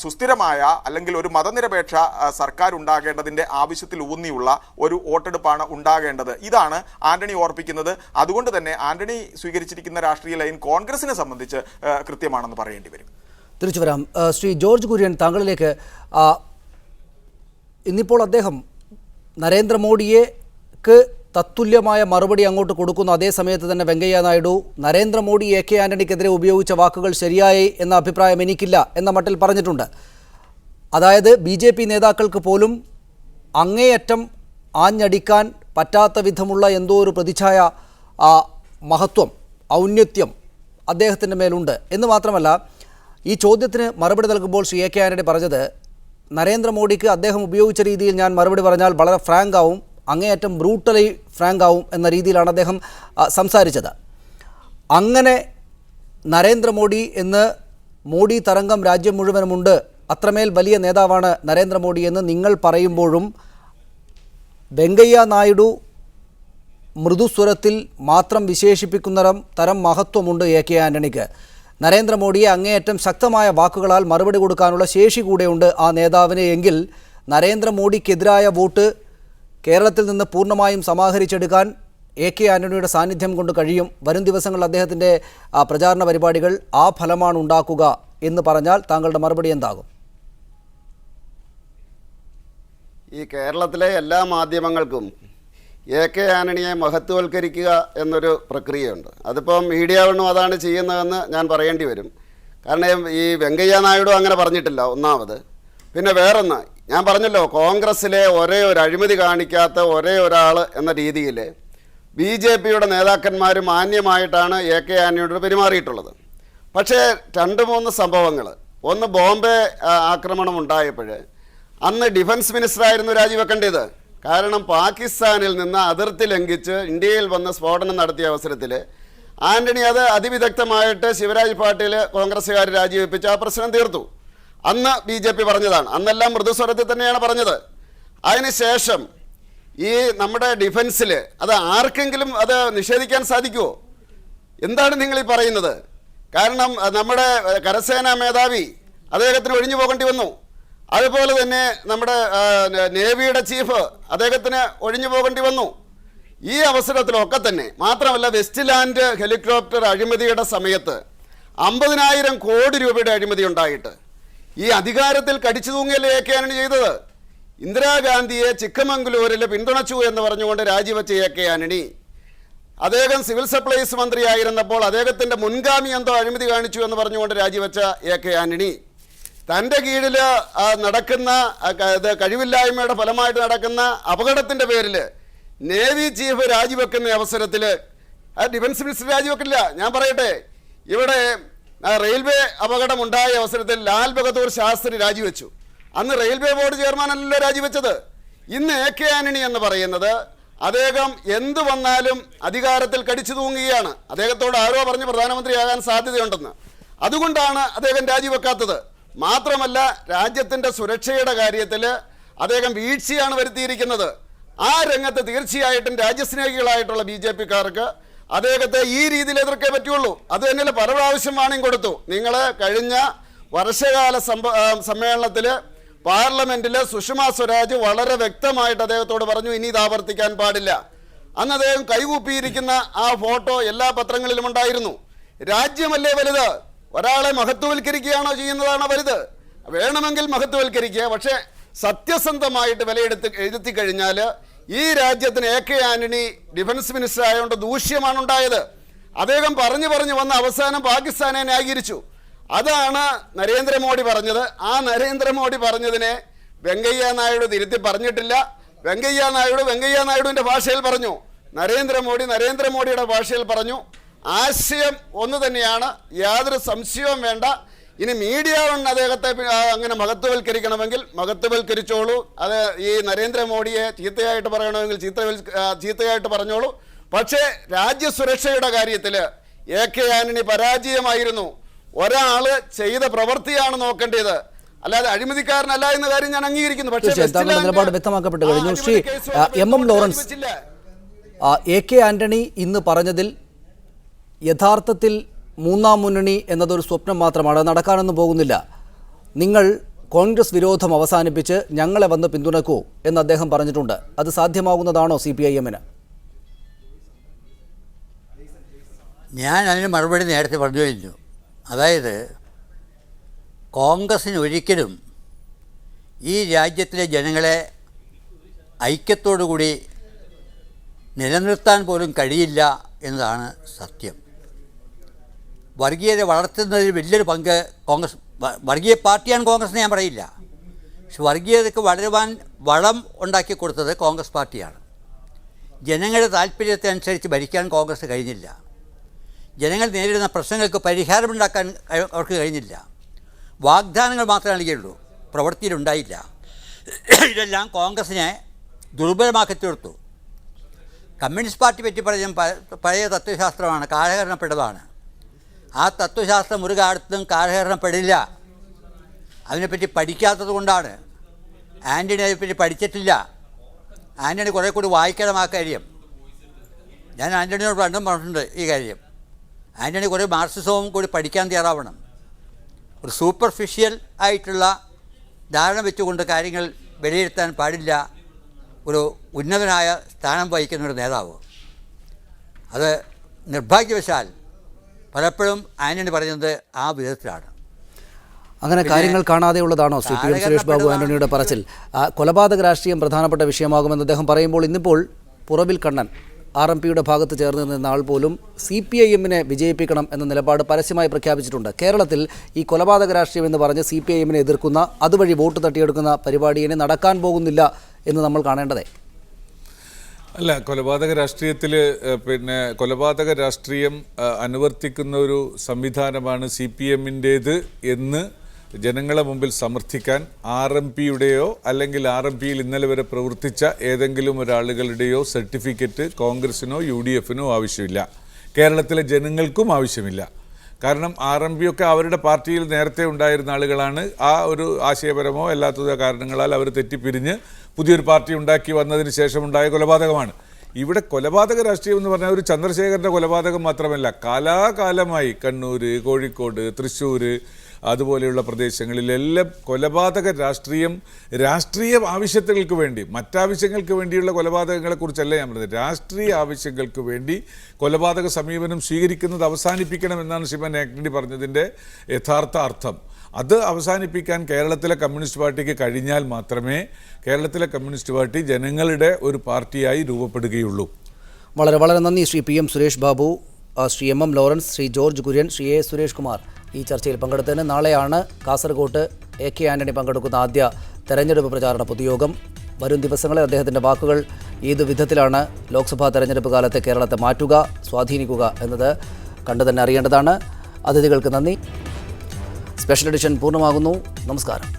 സുസ്ഥിരമായ അല്ലെങ്കിൽ ഒരു മതനിരപേക്ഷ സർക്കാർ ഉണ്ടാകേണ്ടതിൻ്റെ ആവശ്യത്തിൽ ഊന്നിയുള്ള ഒരു വോട്ടെടുപ്പാണ് ഉണ്ടാകേണ്ടത്. ഇതാണ് ആന്റണി ഓർപ്പിക്കുന്നത്. അതുകൊണ്ട് തന്നെ ആന്റണി സ്വീകരിച്ചിരിക്കുന്ന രാഷ്ട്രീയ ലൈൻ കോൺഗ്രസിനെ സംബന്ധിച്ച് കൃത്യമാണെന്ന് പറയേണ്ടി വരും. തിരിച്ചു വരാം. ശ്രീ ജോർജ് കുര്യൻ, താങ്കളിലേക്ക്. ഇന്നിപ്പോൾ അദ്ദേഹം നരേന്ദ്രമോദിക്ക് തത്തുല്യമായ മറുപടി അങ്ങോട്ട് കൊടുക്കുന്നു. അതേ സമയത്ത് തന്നെ വെങ്കയ്യ നായിഡു നരേന്ദ്രമോദി AK ആന്റണിക്കെതിരെ ഉപയോഗിച്ച വാക്കുകൾ ശരിയായി എന്ന അഭിപ്രായം എനിക്കില്ല എന്ന മട്ടിൽ പറഞ്ഞിട്ടുണ്ട്. അതായത് BJP നേതാക്കൾക്ക് പോലും അങ്ങേയറ്റം ആഞ്ഞടിക്കാൻ പറ്റാത്ത വിധമുള്ള എന്തോ ഒരു പ്രതിച്ഛായ മഹത്വം, ഔന്നത്യം അദ്ദേഹത്തിൻ്റെ മേലുണ്ട് എന്ന് മാത്രമല്ല, ഈ ചോദ്യത്തിന് മറുപടി നൽകുമ്പോൾ ശ്രീ AK ആന്റണി പറഞ്ഞത്, നരേന്ദ്രമോദിക്ക് അദ്ദേഹം ഉപയോഗിച്ച രീതിയിൽ ഞാൻ മറുപടി പറഞ്ഞാൽ വളരെ ഫ്രാങ്ക് ആവും, അങ്ങേയറ്റം ബ്രൂട്ടലി ഫ്രാങ്ക് ആവും എന്ന രീതിയിലാണ് അദ്ദേഹം സംസാരിച്ചത്. അങ്ങനെ നരേന്ദ്രമോദി എന്ന് മോഡി തരംഗം രാജ്യം മുഴുവനുമുണ്ട്, അത്രമേൽ വലിയ നേതാവാണ് നരേന്ദ്രമോദി എന്ന് നിങ്ങൾ പറയുമ്പോഴും വെങ്കയ്യ നായിഡു മൃദുസ്വരത്തിൽ മാത്രം വിശേഷിപ്പിക്കുന്ന തരം മഹത്വമുണ്ട് AK ആന്റണിക്ക്. നരേന്ദ്രമോദിയെ അങ്ങേയറ്റം ശക്തമായ വാക്കുകളാൽ മറുപടി കൊടുക്കാനുള്ള ശേഷി കൂടെയുണ്ട് ആ നേതാവിന്. എങ്കിൽ നരേന്ദ്രമോദിക്കെതിരായ വോട്ട് കേരളത്തിൽ നിന്ന് പൂർണ്ണമായും സമാഹരിച്ചെടുക്കാൻ AK ആന്റണിയുടെ സാന്നിധ്യം കൊണ്ട് കഴിയും. വരും ദിവസങ്ങളിൽ അദ്ദേഹത്തിൻ്റെ പ്രചാരണ പരിപാടികൾ ആ ഫലമാണ് ഉണ്ടാക്കുക എന്ന് പറഞ്ഞാൽ താങ്കളുടെ മറുപടി എന്താകും? ഈ കേരളത്തിലെ എല്ലാ മാധ്യമങ്ങൾക്കും AK ആന്റണിയെ മഹത്വവൽക്കരിക്കുക എന്നൊരു പ്രക്രിയയുണ്ട്. അതിപ്പം മീഡിയ വണ്ണും അതാണ് ചെയ്യുന്നതെന്ന് ഞാൻ പറയേണ്ടി വരും. കാരണം ഈ വെങ്കയ്യ നായിഡു അങ്ങനെ പറഞ്ഞിട്ടില്ല, ഒന്നാമത്. പിന്നെ വേറൊന്ന്, ഞാൻ പറഞ്ഞല്ലോ, കോൺഗ്രസ്സിലെ ഒരേ ഒരു അഴിമതി കാണിക്കാത്ത ഒരേ ഒരാൾ എന്ന രീതിയിൽ BJPയുടെ നേതാക്കന്മാർ മാന്യമായിട്ടാണ് AK ആന്റണിയോട് പെരുമാറിയിട്ടുള്ളത്. പക്ഷേ 2-3 സംഭവങ്ങൾ. ഒന്ന്, ബോംബെ ആക്രമണം ഉണ്ടായപ്പോൾ അന്ന് ഡിഫൻസ് മിനിസ്റ്ററായിരുന്നു രാജിവെക്കേണ്ടത്. കാരണം പാകിസ്ഥാനിൽ നിന്ന് അതിർത്തി ലംഘിച്ച് ഇന്ത്യയിൽ വന്ന് സ്ഫോടനം നടത്തിയ അവസരത്തിൽ ആന്റണി അത് അതിവിദഗ്ധമായിട്ട് ശിവരാജ് പാട്ടീൽ കോൺഗ്രസ്സുകാർ രാജിവെപ്പിച്ച് ആ പ്രശ്നം തീർത്തു. അന്ന് BJP പറഞ്ഞതാണ്, അന്നെല്ലാം മൃദുസ്വരത്തിൽ തന്നെയാണ് പറഞ്ഞത്. അതിനുശേഷം ഈ നമ്മുടെ ഡിഫൻസിൽ അത് ആർക്കെങ്കിലും അത് നിഷേധിക്കാൻ സാധിക്കുമോ? എന്താണ് നിങ്ങൾ ഈ പറയുന്നത്? കാരണം നമ്മുടെ കരസേനാ മേധാവി അദ്ദേഹത്തിന് ഒഴിഞ്ഞു പോകേണ്ടി വന്നു. അതുപോലെ തന്നെ നമ്മുടെ നേവിയുടെ ചീഫ് അദ്ദേഹത്തിന് ഒഴിഞ്ഞു പോകേണ്ടി വന്നു. ഈ അവസരത്തിലൊക്കെ തന്നെ, മാത്രമല്ല വെസ്റ്റ് ലാൻഡ് ഹെലികോപ്റ്റർ അഴിമതിയുടെ സമയത്ത് 50,000 കോടി രൂപയുടെ അഴിമതി ഉണ്ടായിട്ട് ഈ അധികാരത്തിൽ കടിച്ചു തൂങ്ങിയല്ലേ AK ആന്റണി ചെയ്തത്. ഇന്ദിരാഗാന്ധിയെ ചിക്കമംഗലൂരിൽ പിന്തുണച്ചു എന്ന് പറഞ്ഞുകൊണ്ട് രാജിവെച്ച AK ആന്റണി, അദ്ദേഹം സിവിൽ സപ്ലൈസ് മന്ത്രിയായിരുന്നപ്പോൾ അദ്ദേഹത്തിൻ്റെ മുൻഗാമി എന്തോ അഴിമതി കാണിച്ചു എന്ന് പറഞ്ഞുകൊണ്ട് രാജിവെച്ച AK ആന്റണി, തൻ്റെ കീഴിൽ നടക്കുന്ന കഴിവില്ലായ്മയുടെ ഫലമായിട്ട് നടക്കുന്ന അപകടത്തിൻ്റെ പേരിൽ നേവി ചീഫ് രാജിവെക്കുന്ന അവസരത്തിൽ ഡിഫൻസ് മിനിസ്റ്റർ രാജിവെക്കില്ല. ഞാൻ പറയട്ടെ, ഇവിടെ റെയിൽവേ അപകടമുണ്ടായ അവസരത്തിൽ ലാൽ ബഹദൂർ ശാസ്ത്രി രാജിവെച്ചു. അന്ന് റെയിൽവേ ബോർഡ് ചെയർമാനല്ലല്ലോ രാജിവെച്ചത്. ഇന്ന് AK ആന്റണി എന്ന് പറയുന്നത് അദ്ദേഹം എന്തു വന്നാലും അധികാരത്തിൽ കടിച്ചു തൂങ്ങുകയാണ്. അദ്ദേഹത്തോട് ആരോ പറഞ്ഞ് പ്രധാനമന്ത്രിയാകാൻ സാധ്യതയുണ്ടെന്ന്. അതുകൊണ്ടാണ് അദ്ദേഹം രാജിവെക്കാത്തത്. മാത്രമല്ല, രാജ്യത്തിൻ്റെ സുരക്ഷയുടെ കാര്യത്തിൽ അദ്ദേഹം വീഴ്ചയാണ് വരുത്തിയിരിക്കുന്നത്. ആ രംഗത്ത് തീർച്ചയായിട്ടും രാജ്യസ്നേഹികളായിട്ടുള്ള BJPക്കാർക്ക് അദ്ദേഹത്തെ ഈ രീതിയിൽ എതിർക്കേ പറ്റുള്ളൂ. അത് തന്നെയല്ല, പല പ്രാവശ്യം വാണിംഗ് കൊടുത്തു. നിങ്ങൾ കഴിഞ്ഞ വർഷകാല സമ്മേളനത്തിൽ പാർലമെൻറ്റിൽ സുഷമ സ്വരാജ് വളരെ വ്യക്തമായിട്ട് അദ്ദേഹത്തോട് പറഞ്ഞു, ഇനി ഇത് ആവർത്തിക്കാൻ പാടില്ല. അന്ന് അദ്ദേഹം കൈകൂപ്പിയിരിക്കുന്ന ആ ഫോട്ടോ എല്ലാ പത്രങ്ങളിലും ഉണ്ടായിരുന്നു. രാജ്യമല്ലേ വലുത്? ഒരാളെ മഹത്വവൽക്കരിക്കുകയാണോ ചെയ്യുന്നതാണോ വലുത്? വേണമെങ്കിൽ മഹത്വവൽക്കരിക്കുക, പക്ഷേ സത്യസന്ധമായിട്ട് എഴുതി കഴിഞ്ഞാൽ ഈ രാജ്യത്തിന് AK ആന്റണി ഡിഫൻസ് മിനിസ്റ്റർ ആയതുകൊണ്ട് ദൂഷ്യമാണ് ഉണ്ടായത്. അദ്ദേഹം പറഞ്ഞു വന്ന അവസാനം പാകിസ്ഥാനെ ന്യായീകരിച്ചു. അതാണ് നരേന്ദ്രമോദി പറഞ്ഞത്. ആ നരേന്ദ്രമോദി പറഞ്ഞതിനെ വെങ്കയ്യ നായിഡു തിരുത്തി പറഞ്ഞിട്ടില്ല. വെങ്കയ്യ നായിഡുവിൻ്റെ ഭാഷയിൽ പറഞ്ഞു, നരേന്ദ്രമോദിയുടെ ഭാഷയിൽ പറഞ്ഞു. ആശയം ഒന്ന് തന്നെയാണ്, യാതൊരു സംശയവും വേണ്ട. ഇനി മീഡിയ വൺ അദ്ദേഹത്തെ അങ്ങനെ മഹത്വവൽക്കരിക്കണമെങ്കിൽ മഹത്വവൽക്കരിച്ചോളൂ. അത് ഈ നരേന്ദ്രമോദിയെ ചീത്തയായിട്ട് പറയണമെങ്കിൽ ചീത്തയായിട്ട് പറഞ്ഞോളൂ. പക്ഷേ രാജ്യസുരക്ഷയുടെ കാര്യത്തിൽ AK ആന്റണി പരാജയമായിരുന്നു. ഒരാൾ ചെയ്ത പ്രവൃത്തിയാണ് നോക്കേണ്ടത്, അല്ലാതെ അഴിമതിക്കാരനല്ല എന്ന കാര്യം ഞാൻ അംഗീകരിക്കുന്നു. താങ്കളുടെ നിലപാട് വ്യക്തമാക്കപ്പെട്ടു കഴിഞ്ഞു. Shri MM Lawrence, AK Antony ഇന്ന് പറഞ്ഞതിൽ യഥാർത്ഥത്തിൽ മൂന്നാം മുന്നണി എന്നതൊരു സ്വപ്നം മാത്രമാണ്, നടക്കാനൊന്നും പോകുന്നില്ല. നിങ്ങൾ കോൺഗ്രസ് വിരോധം അവസാനിപ്പിച്ച് ഞങ്ങളെ വന്ന് പിന്തുണക്കൂ എന്ന് അദ്ദേഹം പറഞ്ഞിട്ടുണ്ട്. അത് സാധ്യമാകുന്നതാണോ CPIM-ന്? ഞാൻ അതിന് മറുപടി നേരത്തെ പറഞ്ഞു കഴിഞ്ഞു. അതായത് കോൺഗ്രസ്സിന് ഒരിക്കലും ഈ രാജ്യത്തിലെ ജനങ്ങളെ ഐക്യത്തോടുകൂടി നിലനിർത്താൻ പോലും കഴിയില്ല എന്നതാണ് സത്യം. വർഗീയത വളർത്തുന്നതിൽ വലിയൊരു പങ്ക് കോൺഗ്രസ്, വർഗീയ പാർട്ടിയാണ് കോൺഗ്രസ് ഞാൻ പറയില്ല, പക്ഷെ വർഗീയതയ്ക്ക് വളരുവാൻ വളം ഉണ്ടാക്കി കൊടുത്തത് കോൺഗ്രസ് പാർട്ടിയാണ്. ജനങ്ങളുടെ താല്പര്യത്തെ അനുസരിച്ച് ഭരിക്കാൻ കോൺഗ്രസ് കഴിഞ്ഞില്ല. ജനങ്ങൾ നേരിടുന്ന പ്രശ്നങ്ങൾക്ക് പരിഹാരമുണ്ടാക്കാൻ അവർക്ക് കഴിഞ്ഞില്ല. വാഗ്ദാനങ്ങൾ മാത്രമേ നൽകിയുള്ളൂ, പ്രവൃത്തിയിലുണ്ടായില്ല. ഇതെല്ലാം കോൺഗ്രസിനെ ദുർബലമാക്കി തീർത്തു. കമ്മ്യൂണിസ്റ്റ് പാർട്ടി പറ്റി പറഞ്ഞ പഴയ തത്വശാസ്ത്രമാണ്, കാലഹരണപ്പെട്ടതാണ്. ആ തത്വശാസ്ത്രം ഒരു കാലത്തും കാലഹരണപ്പെടില്ല. അതിനെപ്പറ്റി പഠിക്കാത്തത് കൊണ്ടാണ്. ആൻ്റണി അതിനെപ്പറ്റി പഠിച്ചിട്ടില്ല. ആൻ്റണി കുറേ കൂടി വായിക്കണം ആ കാര്യം. ഞാൻ ആൻ്റണിയോട് പണ്ടും പറഞ്ഞിട്ടുണ്ട് ഈ കാര്യം. ആൻ്റണി കുറേ മാർക്സിസവും കൂടി പഠിക്കാൻ തയ്യാറാവണം. ഒരു സൂപ്പർഫിഷ്യൽ ആയിട്ടുള്ള ധാരണ വെച്ചുകൊണ്ട് കാര്യങ്ങൾ വിലയിരുത്താൻ പാടില്ല ഒരു ഉന്നതനായ സ്ഥാനം വഹിക്കുന്നൊരു നേതാവ്. അത് നിർഭാഗ്യവശാൽ പലപ്പോഴും ആൻ്റണി പറയുന്നത് ആ വിധത്തിലാണ്. അങ്ങനെ കാര്യങ്ങൾ കാണാതെയുള്ളതാണോ CPM സുരേഷ് ബാബു ആൻ്റണിയുടെ പറച്ചിൽ? കൊലപാതക രാഷ്ട്രീയം പ്രധാനപ്പെട്ട വിഷയമാകുമെന്ന് അദ്ദേഹം പറയുമ്പോൾ ഇന്നിപ്പോൾ പുറവിൽ കണ്ണൻ RMPയുടെ ഭാഗത്ത് ചേർന്ന് നിന്ന ആൾ പോലും CPIM-നെ വിജയിപ്പിക്കണം എന്ന നിലപാട് പരസ്യമായി പ്രഖ്യാപിച്ചിട്ടുണ്ട്. കേരളത്തിൽ ഈ കൊലപാതക രാഷ്ട്രീയം എന്ന് പറഞ്ഞ് CPIM-നെ എതിർക്കുന്ന, അതുവഴി വോട്ട് തട്ടിയെടുക്കുന്ന പരിപാടി ഇനി നടക്കാൻ പോകുന്നില്ല എന്ന് നമ്മൾ കാണേണ്ടതേ. അല്ല, കൊലപാതക രാഷ്ട്രീയത്തിൽ കൊലപാതക രാഷ്ട്രീയം അനുവർത്തിക്കുന്ന ഒരു സംവിധാനമാണ് CPM-ൻ്റേത് എന്ന് ജനങ്ങളെ മുമ്പിൽ സമർത്ഥിക്കാൻ RMPയുടെയോ അല്ലെങ്കിൽ RMPയിൽ ഇന്നലെ വരെ പ്രവർത്തിച്ച ഏതെങ്കിലും ഒരാളുകളുടെയോ സർട്ടിഫിക്കറ്റ് കോൺഗ്രസിനോ UDF-നോ ആവശ്യമില്ല. കേരളത്തിലെ ജനങ്ങൾക്കും ആവശ്യമില്ല. കാരണം RMPയൊക്കെ അവരുടെ പാർട്ടിയിൽ നേരത്തെ ഉണ്ടായിരുന്ന ആളുകളാണ്. ആ ഒരു ആശയപരമോ അല്ലാത്തതോ കാരണങ്ങളാൽ അവർ തെറ്റിപ്പിരിഞ്ഞ് പുതിയൊരു പാർട്ടി ഉണ്ടാക്കി വന്നതിന് ശേഷമുണ്ടായ കൊലപാതകമാണ്. ഇവിടെ കൊലപാതക രാഷ്ട്രീയം എന്ന് പറഞ്ഞാൽ ഒരു ചന്ദ്രശേഖരൻ്റെ കൊലപാതകം മാത്രമല്ല, കാലാകാലമായി കണ്ണൂർ, കോഴിക്കോട്, തൃശ്ശൂർ അതുപോലെയുള്ള പ്രദേശങ്ങളിലെല്ലാം കൊലപാതക രാഷ്ട്രീയം രാഷ്ട്രീയ ആവശ്യങ്ങൾക്ക് വേണ്ടി, മറ്റാവശ്യങ്ങൾക്ക് വേണ്ടിയുള്ള കൊലപാതകങ്ങളെക്കുറിച്ചല്ല ഞാൻ പറഞ്ഞത്. രാഷ്ട്രീയ ആവശ്യങ്ങൾക്ക് വേണ്ടി കൊലപാതക സമീപനം സ്വീകരിക്കുന്നത് അവസാനിപ്പിക്കണമെന്നാണ് ശ്രീമാൻ ആന്റണി പറഞ്ഞതിൻ്റെ യഥാർത്ഥ അർത്ഥം. അത് അവസാനിപ്പിക്കാൻ കേരളത്തിലെ കമ്മ്യൂണിസ്റ്റ് പാർട്ടിക്ക് കഴിഞ്ഞാൽ മാത്രമേ കേരളത്തിലെ കമ്മ്യൂണിസ്റ്റ് പാർട്ടി ജനങ്ങളുടെ ഒരു പാർട്ടിയായി രൂപപ്പെടുകയുള്ളൂ. വളരെ വളരെ നന്ദി Shri PM Suresh Babu, Shri MM Lawrence, Shri George Kurian, Shri A Suresh Kumar ഈ ചർച്ചയിൽ പങ്കെടുത്തതിന്. നാളെയാണ് കാസർഗോട്ട് AK ആന്റണി പങ്കെടുക്കുന്ന ആദ്യ തെരഞ്ഞെടുപ്പ് പ്രചാരണ പൊതുയോഗം. വരും ദിവസങ്ങളിൽ അദ്ദേഹത്തിൻ്റെ വാക്കുകൾ ഏത് വിധത്തിലാണ് ലോക്സഭാ തെരഞ്ഞെടുപ്പ് കാലത്തെ കേരളത്തെ മാറ്റുക, സ്വാധീനിക്കുക എന്നത് കണ്ടു തന്നെ അറിയേണ്ടതാണ്. അതിഥികൾക്ക് നന്ദി. സ്പെഷ്യൽ എഡിഷൻ പൂർണ്ണമാകുന്നു. നമസ്കാരം.